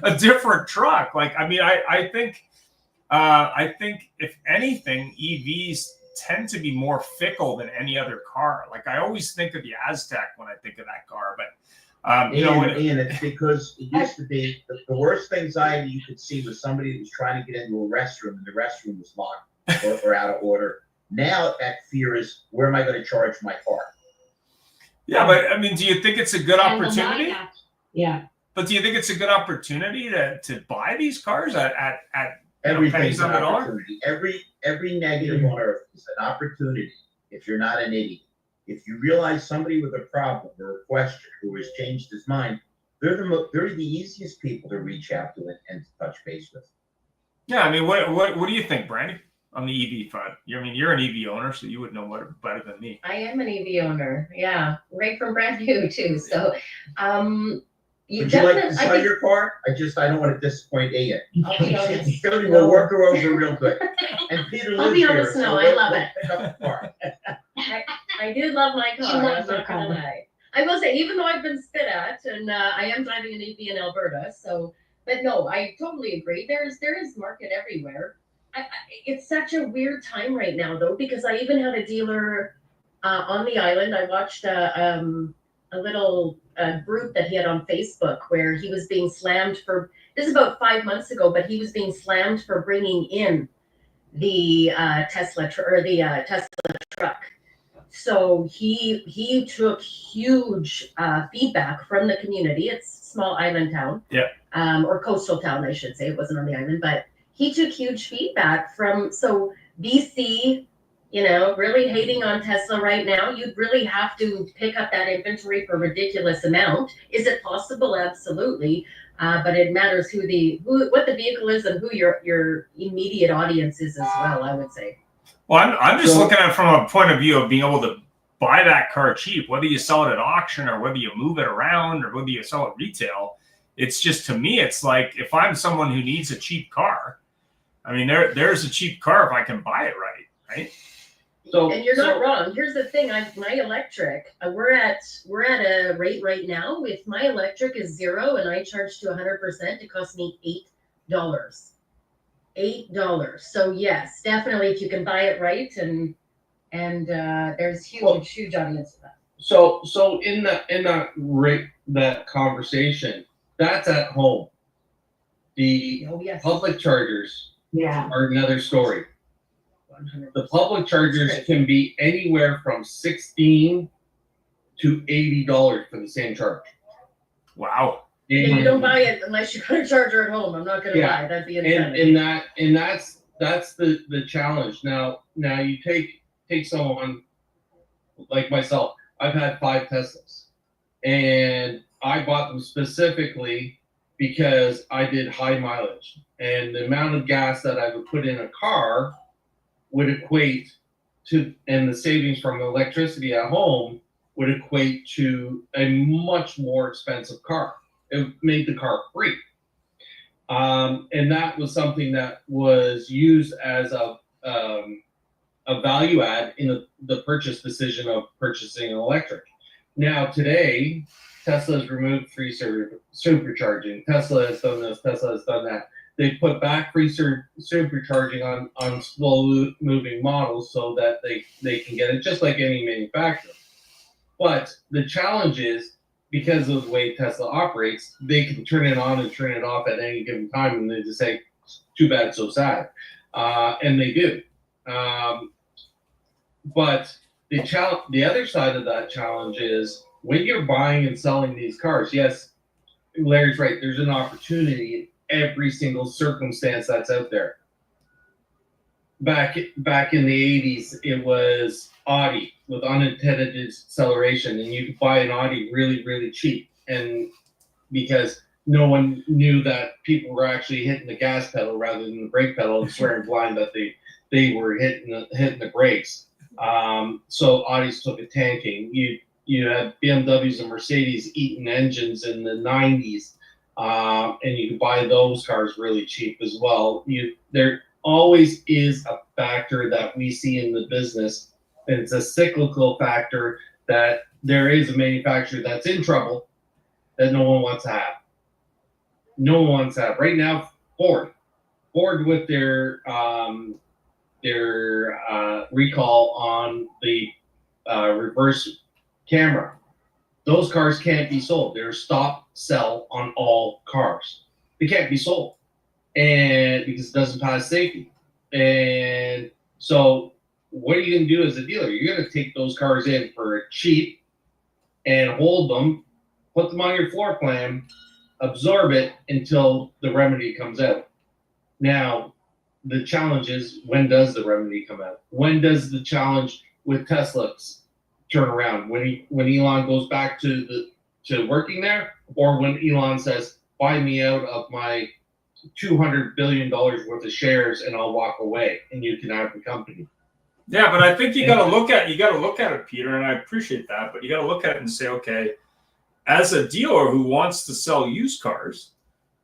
Speaker 1: a different truck? Like, I mean, I think if anything, EVs tend to be more fickle than any other car. Like, I always think of the Aztec when I think of that car, but
Speaker 8: Ian, it's because it used to be the worst anxiety you could see was somebody that was trying to get into a restroom and the restroom was locked or out of order. Now that fear is, where am I going to charge my car?
Speaker 1: Yeah, but I mean, do you think it's a good opportunity?
Speaker 9: Yeah.
Speaker 1: But do you think it's a good opportunity to buy these cars at
Speaker 8: Everything's an
Speaker 1: $0.10 on the
Speaker 8: opportunity. Every negative on earth is an opportunity if you're not an idiot. If you realize somebody with a problem or a question who has changed his mind, they're the easiest people to reach out to and to touch base with.
Speaker 1: Yeah, I mean, what do you think, Brandy, on the EV front? I mean, you're an EV owner, so you would know better than me.
Speaker 5: I am an EV owner. Yeah, right from brand new too. So,
Speaker 8: Would you like to sell your car? I don't want to disappoint Ian.
Speaker 5: I'll be honest.
Speaker 8: Jody will work her over real good. And Peter lives
Speaker 5: I'll be
Speaker 8: here,
Speaker 5: honest,
Speaker 8: so
Speaker 5: no, I
Speaker 8: we'll
Speaker 5: love it.
Speaker 8: pick up the car.
Speaker 5: I do love my
Speaker 9: She
Speaker 5: car.
Speaker 9: loves
Speaker 5: I'm
Speaker 9: her
Speaker 5: not gonna
Speaker 9: car.
Speaker 5: lie. I will say, even though I've been spit at, and I am driving an EV in Alberta, so, but no, I totally agree. There is market everywhere. It's such a weird time right now, though, because I even had a dealer on the island. I watched a little group that he had on Facebook where he was being slammed for. This is about 5 months ago, but he was being slammed for bringing in the Tesla truck. So he took huge feedback from the community. It's a small island town, or coastal town, I should say. It wasn't on the island, but he took huge feedback from. So BC, really hating on Tesla right now. You'd really have to pick up that inventory for a ridiculous amount. Is it possible? Absolutely. But it matters what the vehicle is and who your immediate audience is as well, I would say.
Speaker 1: Well, I'm just looking at it from a point of view of being able to buy that car cheap, whether you sell it at auction or whether you move it around or whether you sell it retail. It's just, to me, it's like, if I'm someone who needs a cheap car, I mean, there's a cheap car if I can buy it right?
Speaker 5: And you're not wrong. Here's the thing: my electric. We're at a rate right now. If my electric is 0 and I charge to 100%, it costs me $8. $8. So yes, definitely, if you can buy it right, and there's huge audience for that.
Speaker 7: So in that conversation, that's at home. The public chargers are another story. 100%. The public chargers can be anywhere from $16 to $80 for the same charge.
Speaker 1: Wow.
Speaker 5: And you don't buy it unless you got a charger at home. I'm not going to buy. That'd be insanity.
Speaker 7: And that's the challenge. Now you take someone like myself. I've had 5 Teslas, and I bought them specifically because I did high mileage, and the amount of gas that I would put in a car would equate to, and the savings from electricity at home would equate to a much more expensive car. It made the car free. And that was something that was used as a value add in the purchase decision of purchasing an electric. Now today, Tesla has removed free supercharging. Tesla has done this, Tesla has done that. They put back free supercharging on slow moving models so that they can get it just like any manufacturer. But the challenge is, because of the way Tesla operates, they can turn it on and turn it off at any given time, and they just say, too bad, so sad. And they do. But the other side of that challenge is, when you're buying and selling these cars, yes, Larry's right, there's an opportunity every single circumstance that's out there. Back in the 80s, it was Audi with unintended acceleration, and you could buy an Audi really, really cheap, and because no one knew that people were actually hitting the gas pedal rather than the brake pedal, and swearing blind that they were hitting the brakes. So Audis took a tanking. You had BMWs and Mercedes eating engines in the 90s. and you can buy those cars really cheap as well. There always is a factor that we see in the business, and it's a cyclical factor that there is a manufacturer that's in trouble that no one wants to have. No one wants to have. Right now, Ford with their recall on the reverse camera. Those cars can't be sold. They're stop sell on all cars. They can't be sold, and because it doesn't pass safety. And so, what are you going to do as a dealer? You're going to take those cars in for cheap and hold them, put them on your floor plan, absorb it until the remedy comes out. Now, the challenge is, when does the remedy come out? When does the challenge with Tesla turn around? When Elon goes back to working there, or when Elon says, "Buy me out of my $200 billion worth of shares, and I'll walk away, and you can have the company."
Speaker 1: Yeah, but I think you got to look at it, Peter, and I appreciate that. But you got to look at it and say, okay, as a dealer who wants to sell used cars,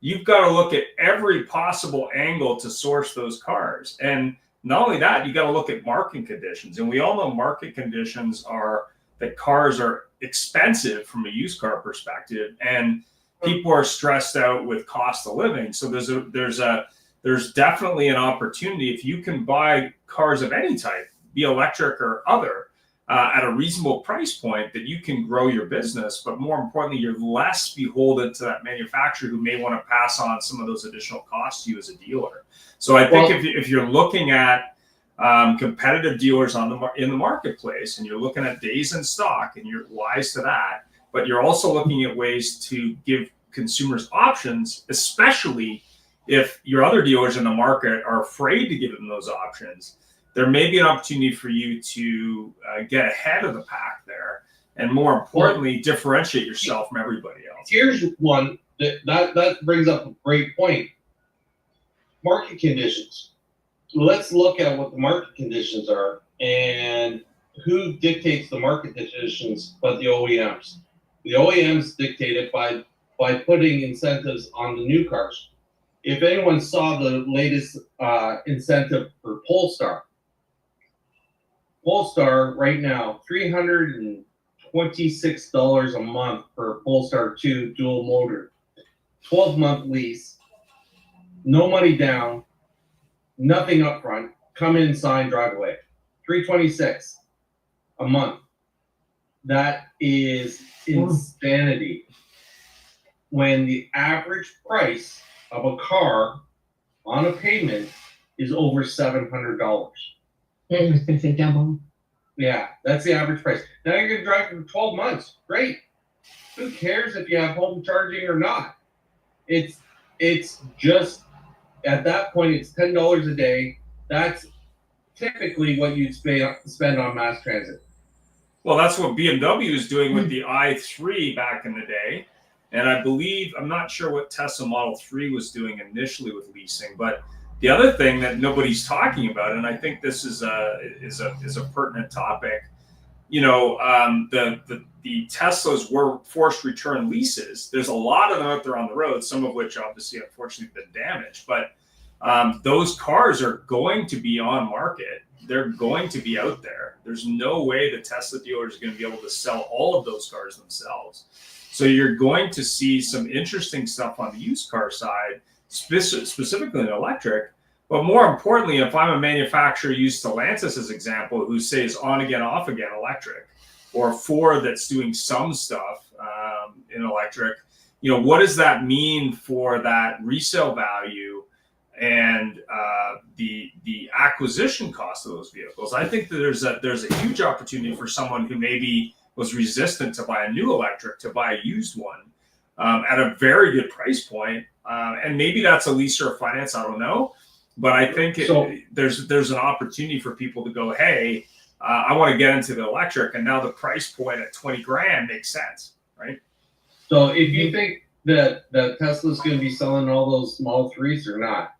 Speaker 1: you've got to look at every possible angle to source those cars. And not only that, you got to look at market conditions. And we all know market conditions are that cars are expensive from a used car perspective, and people are stressed out with cost of living. So there's definitely an opportunity if you can buy cars of any type, be electric or other, at a reasonable price point, that you can grow your business. But more importantly, you're less beholden to that manufacturer who may want to pass on some of those additional costs to you as a dealer. So I think if you're looking at competitive dealers in the marketplace, and you're looking at days in stock, and you're wise to that, but you're also looking at ways to give consumers options, especially if your other dealers in the market are afraid to give them those options, there may be an opportunity for you to get ahead of the pack there, and more importantly, differentiate yourself from everybody else.
Speaker 7: Here's one that brings up a great point. Market conditions. Let's look at what the market conditions are, and who dictates the market conditions but the OEMs. The OEMs dictate it by putting incentives on the new cars. If anyone saw the latest incentive for Polestar right now, $326 a month for a Polestar 2 dual motor, 12-month lease, no money down, nothing up front, come in, sign, drive away. $326 a month. That is insanity. When the average price of a car on a payment is over $700.
Speaker 9: Yeah, I was gonna say double.
Speaker 7: Yeah, that's the average price. Now you're gonna drive for 12 months. Great. Who cares if you have home charging or not? It's just, at that point, it's $10 a day. That's typically what you'd spend on mass transit.
Speaker 1: Well, that's what BMW is doing with the i3 back in the day. And I believe, I'm not sure what Tesla Model 3 was doing initially with leasing, but the other thing that nobody's talking about, and I think this is a pertinent topic, you know, the Teslas were forced return leases. There's a lot of them out there on the road, some of which obviously unfortunately have been damaged, but those cars are going to be on market. They're going to be out there. There's no way the Tesla dealers are going to be able to sell all of those cars themselves. So you're going to see some interesting stuff on the used car side, specifically in electric. But more importantly, if I'm a manufacturer, use Stellantis as example, who says on again, off again electric, or Ford that's doing some stuff in electric, you know, what does that mean for that resale value and the acquisition cost of those vehicles? I think that there's a huge opportunity for someone who maybe was resistant to buy a new electric to buy a used one at a very good price point. And maybe that's a lease or a finance, I don't know. But I think there's an opportunity for people to go, hey, I want to get into the electric, and now the price point at $20,000 makes sense, right?
Speaker 7: So if you think that Tesla's going to be selling all those Model 3s or not,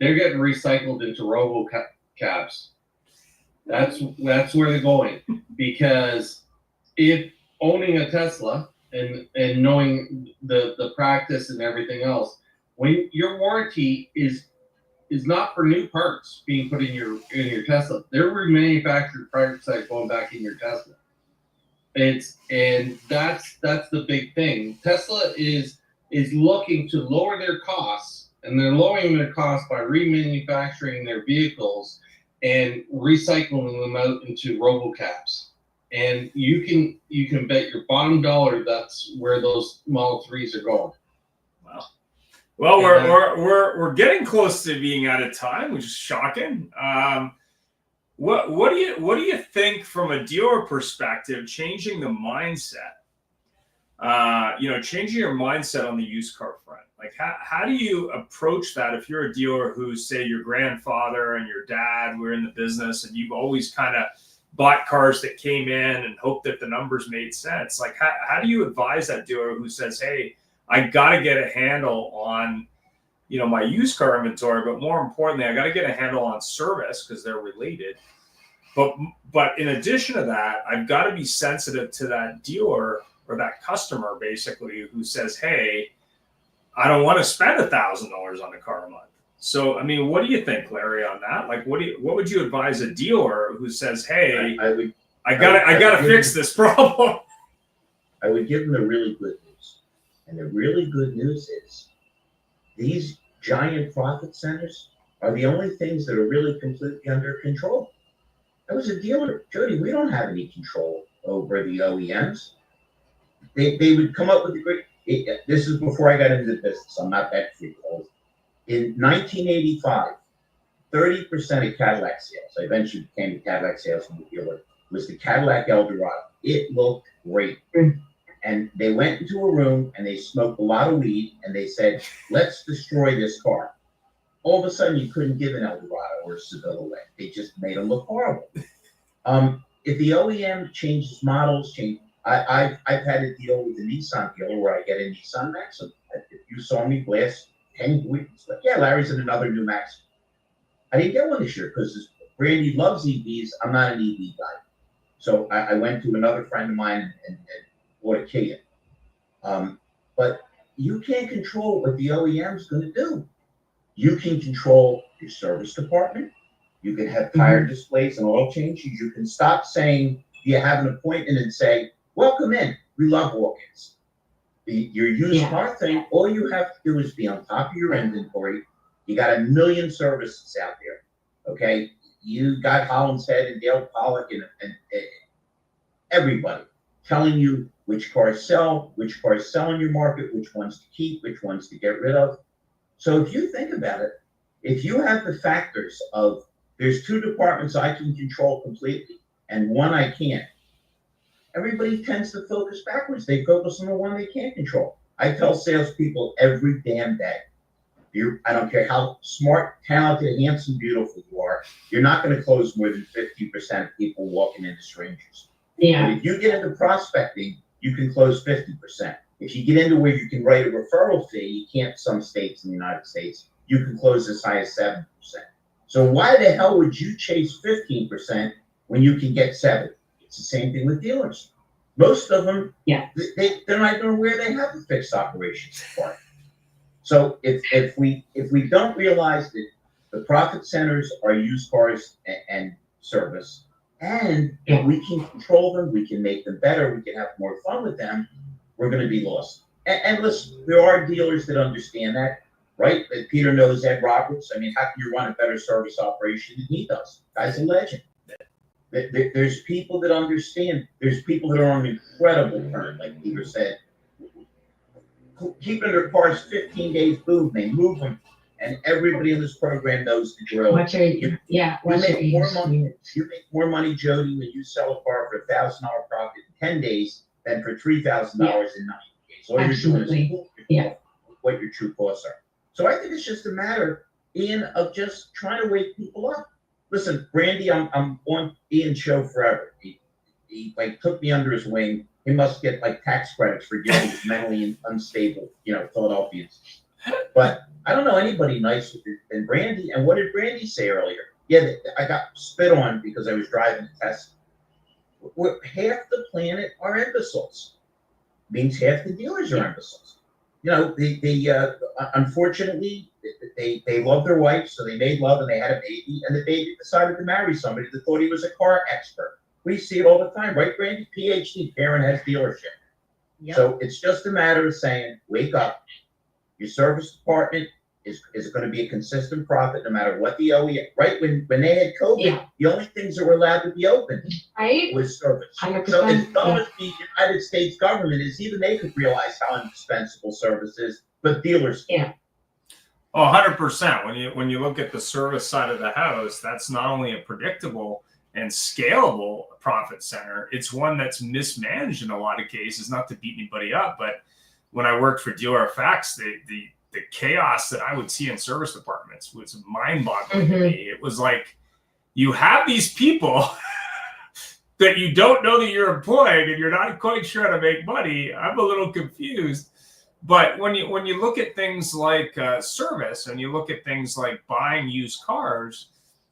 Speaker 7: they're getting recycled into robo-cabs. That's where they're going. Because if owning a Tesla and knowing the practice and everything else, when your warranty is not for new parts being put in your Tesla. They're remanufactured parts that going back in your Tesla. That's the big thing. Tesla is looking to lower their costs, and they're lowering their costs by remanufacturing their vehicles and recycling them out into RoboCabs. And you can bet your bottom dollar that's where those Model 3s are going.
Speaker 1: Wow. Well, we're getting close to being out of time, which is shocking. What do you think from a dealer perspective, changing the mindset? Changing your mindset on the used car front. Like how do you approach that if you're a dealer who, say, your grandfather and your dad were in the business and you've always kind of bought cars that came in and hoped that the numbers made sense? Like how do you advise that dealer who says, hey, I got to get a handle on, my used car inventory, but more importantly, I got to get a handle on service because they're related. But in addition to that, I've got to be sensitive to that dealer or that customer basically who says, hey, I don't want to spend $1,000 on a car a month. So, I mean, what do you think, Larry, on that? Like, what would you advise a dealer who says, hey, I gotta fix this problem?
Speaker 8: I would give them the really good news. And the really good news is these giant profit centers are the only things that are really completely under control. I was a dealer, Jody, we don't have any control over the OEMs. They would come up with the great, this is before I got into the business, I'm not that freak old. In 1985, 30% of Cadillac sales, I eventually became a Cadillac salesman dealer, was the Cadillac Eldorado. It looked great. And they went into a room and they smoked a lot of weed and they said, let's destroy this car. All of a sudden, you couldn't give an Eldorado or a Seville away. They just made them look horrible. If the OEM changes models, I've had a deal with a Nissan dealer where I get a Nissan Maxim. If you saw me last 10 weeks, like, yeah, Larry's in another new Maxim. I didn't get one this year because Brandy loves EVs. I'm not an EV guy. So I went to another friend of mine and bought a Kia. But you can't control what the OEM's going to do. You can control your service department. You can have tire displays and oil changes. You can stop saying you have an appointment and say, welcome in. We love walk-ins. Your used car thing, all you have to do is be on top of your inventory. You got a million services out there, okay? You got Holland's Head and Dale Pollock and everybody telling you which cars sell, which cars sell in your market, which ones to keep, which ones to get rid of. So if you think about it, if you have the factors of there's two departments I can control completely and one I can't, everybody tends to focus backwards. They focus on the one they can't control. I tell salespeople every damn day, I don't care how smart, talented, handsome, beautiful you are, you're not going to close more than 50% of people walking into strangers.
Speaker 9: Yeah.
Speaker 8: But if you get into prospecting, you can close 50%. If you get into where you can write a referral fee, you can't in some states in the United States, you can close as high as 7%. So why the hell would you chase 15% when you can get 7%? It's the same thing with dealers. Most of them, they're not even aware they have a fixed operations department. So if we don't realize that the profit centers are used cars and service, and if we can control them, we can make them better, we can have more fun with them, we're going to be lost. And listen, there are dealers that understand that, right? Peter knows Ed Roberts. I mean, how can you run a better service operation than he does? Guy's a legend. There's people that understand. There's people that are on an incredible turn, like Peter said. Keeping their cars 15 days, boom, they move them. And everybody in this program knows the drill. You make more money, Jody, when you sell a car for $1,000 profit in 10 days than for $3,000 in 90 days. All you're doing is what your true costs are. So I think it's just a matter, Ian, of just trying to wake people up. Listen, Brandy, I'm on Ian's show forever. He like took me under his wing. He must get like tax credits for dealing with mentally unstable, Philadelphians. But I don't know anybody nicer than Brandy. And what did Brandy say earlier? Yeah, I got spit on because I was driving a Tesla. Half the planet are imbeciles. means half the dealers are imbeciles. You know, unfortunately, they love their wife, so they made love and they had a baby, and the baby decided to marry somebody that thought he was a car expert. We see it all the time, right, Brandy? PhD, parent has dealership.
Speaker 9: Yep.
Speaker 8: So it's just a matter of saying, wake up. Your service department is going to be a consistent profit no matter what the OEM. Right when they had COVID,
Speaker 9: Yeah.
Speaker 8: the only things that were allowed to be open
Speaker 9: Right?
Speaker 8: was service.
Speaker 9: 100%.
Speaker 8: So as dumb as the United States government is, even they could realize how indispensable service is, but dealers can't.
Speaker 1: Oh, 100%. When you look at the service side of the house, that's not only a predictable and scalable profit center, it's one that's mismanaged in a lot of cases. Not to beat anybody up, but when I worked for Dealer FX, the chaos that I would see in service departments was mind-boggling to me. It was like you have these people that you don't know that you're employing and you're not quite sure how to make money. I'm a little confused. But when you look at things like service and you look at things like buying used cars,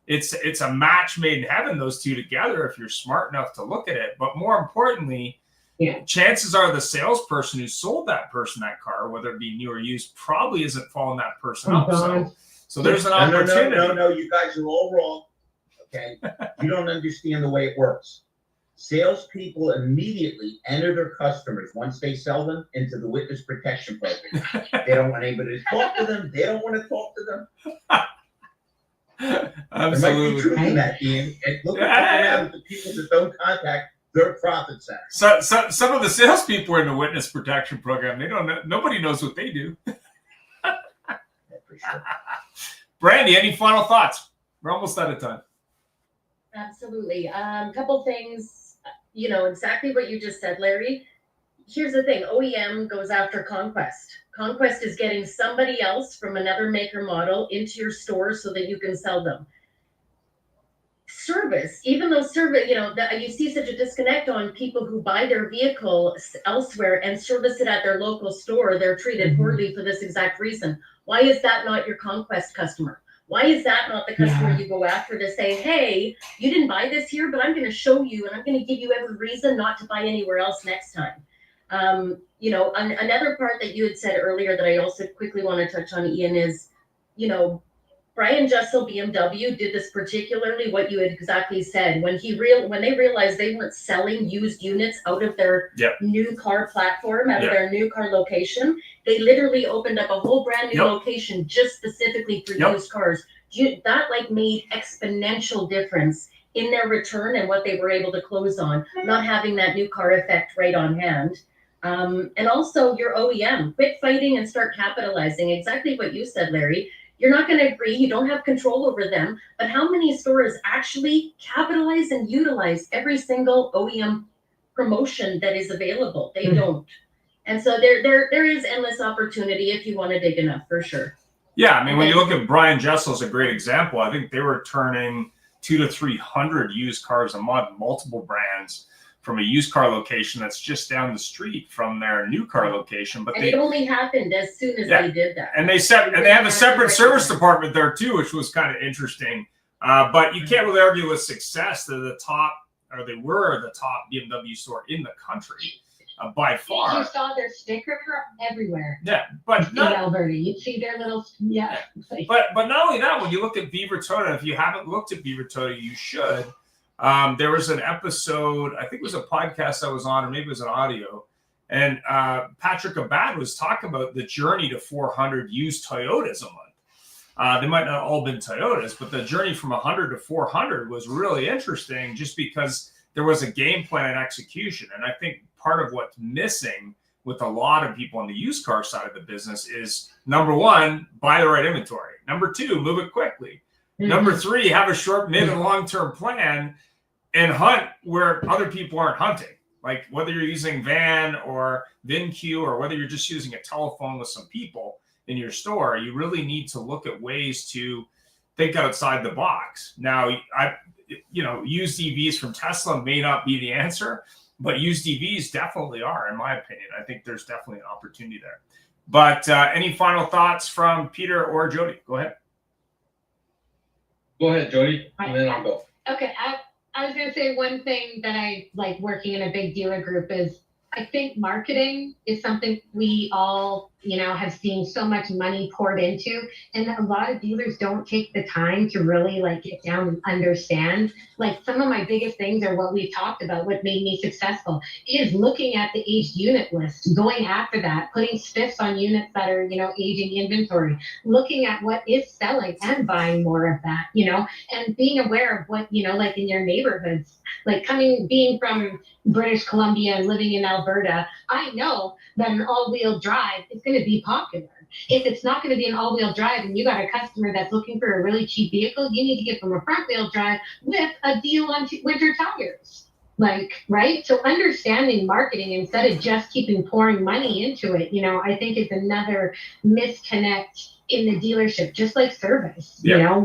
Speaker 1: it's a match made in heaven, those two together, if you're smart enough to look at it. But more importantly, chances are the salesperson who sold that person that car, whether it be new or used, probably isn't following that person up. So there's an opportunity.
Speaker 8: No, you guys are all wrong. Okay, you don't understand the way it works. Salespeople immediately enter their customers once they sell them into the witness protection program. They don't want anybody to talk to them. They don't want to talk to them.
Speaker 1: Absolutely.
Speaker 8: There might be truth in that, Ian. And look at the people that don't contact their profit center.
Speaker 1: So some of the salespeople are in the witness protection program. They don't know, nobody knows what they do.
Speaker 8: Yeah, for sure.
Speaker 1: Brandy, any final thoughts? We're almost out of time.
Speaker 5: Absolutely. Couple things, you know, exactly what you just said, Larry. Here's the thing, OEM goes after conquest. Conquest is getting somebody else from another maker model into your store so that you can sell them. Service, even though service, you know, you see such a disconnect on people who buy their vehicle elsewhere and service it at their local store. They're treated poorly for this exact reason. Why is that not your conquest customer? Why is that not the customer you go after to say, hey, you didn't buy this here, but I'm going to show you and I'm going to give you every reason not to buy anywhere else next time. You know, another part that you had said earlier that I also quickly want to touch on, Ian, is, you know, Brian Jessel, BMW, did this particularly what you had exactly said. When they realized they weren't selling used units out of their new car platform, out of their new car location, they literally opened up a whole brand new location just specifically for used cars. That like made exponential difference in their return and what they were able to close on, not having that new car effect right on hand. And also your OEM, quit fighting and start capitalizing. Exactly what you said, Larry. You're not going to agree. You don't have control over them. But how many stores actually capitalize and utilize every single OEM promotion that is available? They don't. And so there is endless opportunity if you want to dig enough, for sure.
Speaker 1: Yeah, I mean, when you look at Brian Jessel as a great example, I think they were turning 200 to 300 used cars a month, multiple brands, from a used car location that's just down the street from their new car location. But
Speaker 5: it only happened as soon as they did that.
Speaker 1: And they have a separate service department there too, which was kind of interesting. But you can't really argue with success. They're the top, or they were the top BMW store in the country by far.
Speaker 9: You saw their sticker everywhere.
Speaker 1: Yeah, but
Speaker 9: in Alberta, you'd see their little
Speaker 1: But not only that, when you look at Beaver Toda, if you haven't looked at Beaver Toda, you should. There was an episode, I think it was a podcast I was on, or maybe it was an audio, and Patrick Abad was talking about the journey to 400 used Toyotas a month. They might not all been Toyotas, but the journey from 100 to 400 was really interesting just because there was a game plan and execution. And I think part of what's missing with a lot of people on the used car side of the business is, number one, buy the right inventory. Number two, move it quickly. Number three, have a short, mid, and long-term plan and hunt where other people aren't hunting. Like whether you're using Van or VinQ or whether you're just using a telephone with some people in your store, you really need to look at ways to think outside the box. Now, used EVs from Tesla may not be the answer, but used EVs definitely are, in my opinion. I think there's definitely an opportunity there. But any final thoughts from Peter or Jody? Go ahead.
Speaker 7: Go ahead, Jody, and then I'll go.
Speaker 9: Okay, I was going to say one thing that I like working in a big dealer group is I think marketing is something we all, have seen so much money poured into, and a lot of dealers don't take the time to really like get down and understand. Like some of my biggest things are what we've talked about, what made me successful is looking at the aged unit list, going after that, putting spiffs on units that are, aging inventory, looking at what is selling and buying more of that, and being aware of what, like in your neighborhoods, like being from British Columbia and living in Alberta, I know that an all-wheel drive is going to be popular. If it's not going to be an all-wheel drive and you got a customer that's looking for a really cheap vehicle, you need to give them a front-wheel drive with a deal on winter tires. Right? So understanding marketing instead of just keeping pouring money into it, I think is another misconnect in the dealership, just like service.
Speaker 1: Yeah.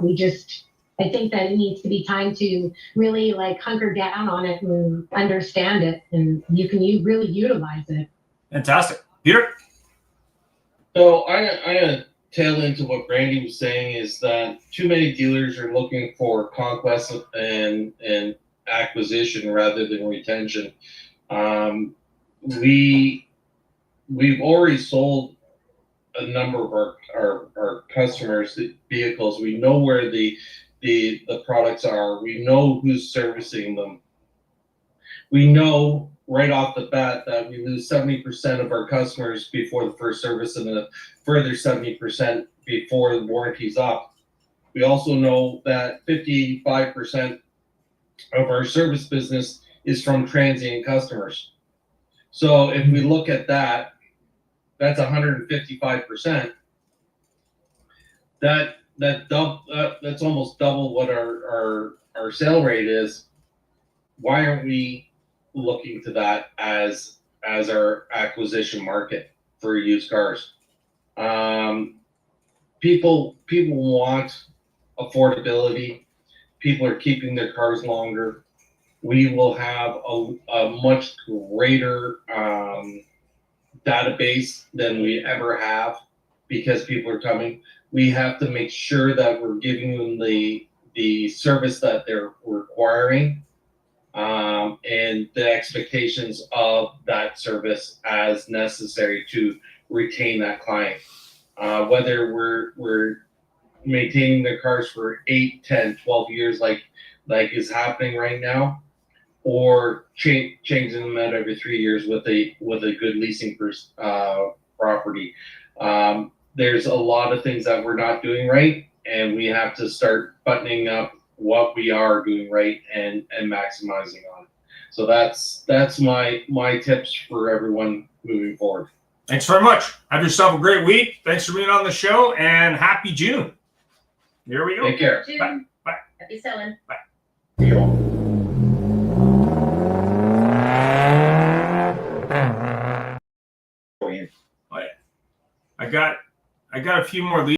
Speaker 9: I think that it needs to be time to really like hunker down on it and understand it, and you really utilize it.
Speaker 1: Fantastic. Peter?
Speaker 7: So I'm gonna tail into what Brandy was saying is that too many dealers are looking for conquest and acquisition rather than retention. We've already sold a number of our customers vehicles. We know where the products are. We know who's servicing them. We know right off the bat that we lose 70% of our customers before the first service and a further 70% before the warranty's up. We also know that 55% of our service business is from transient customers. So if we look at that, that's 155%. That's almost double what our sale rate is. Why aren't we looking to that as our acquisition market for used cars? People want affordability. People are keeping their cars longer. We will have a much greater database than we ever have because people are coming. We have to make sure that we're giving them the service that they're requiring, and the expectations of that service as necessary to retain that client. Whether we're maintaining their cars for 8, 10, 12 years like is happening right now, or changing them out every 3 years with a good leasing property. There's a lot of things that we're not doing right, and we have to start buttoning up what we are doing right and maximizing on it. So that's my tips for everyone moving forward.
Speaker 1: Thanks very much. Have yourself a great week. Thanks for being on the show, and happy June. Here we go.
Speaker 7: Take care.
Speaker 1: Bye. Bye.
Speaker 5: Happy selling.
Speaker 8: Deal.
Speaker 1: I got a few more leads.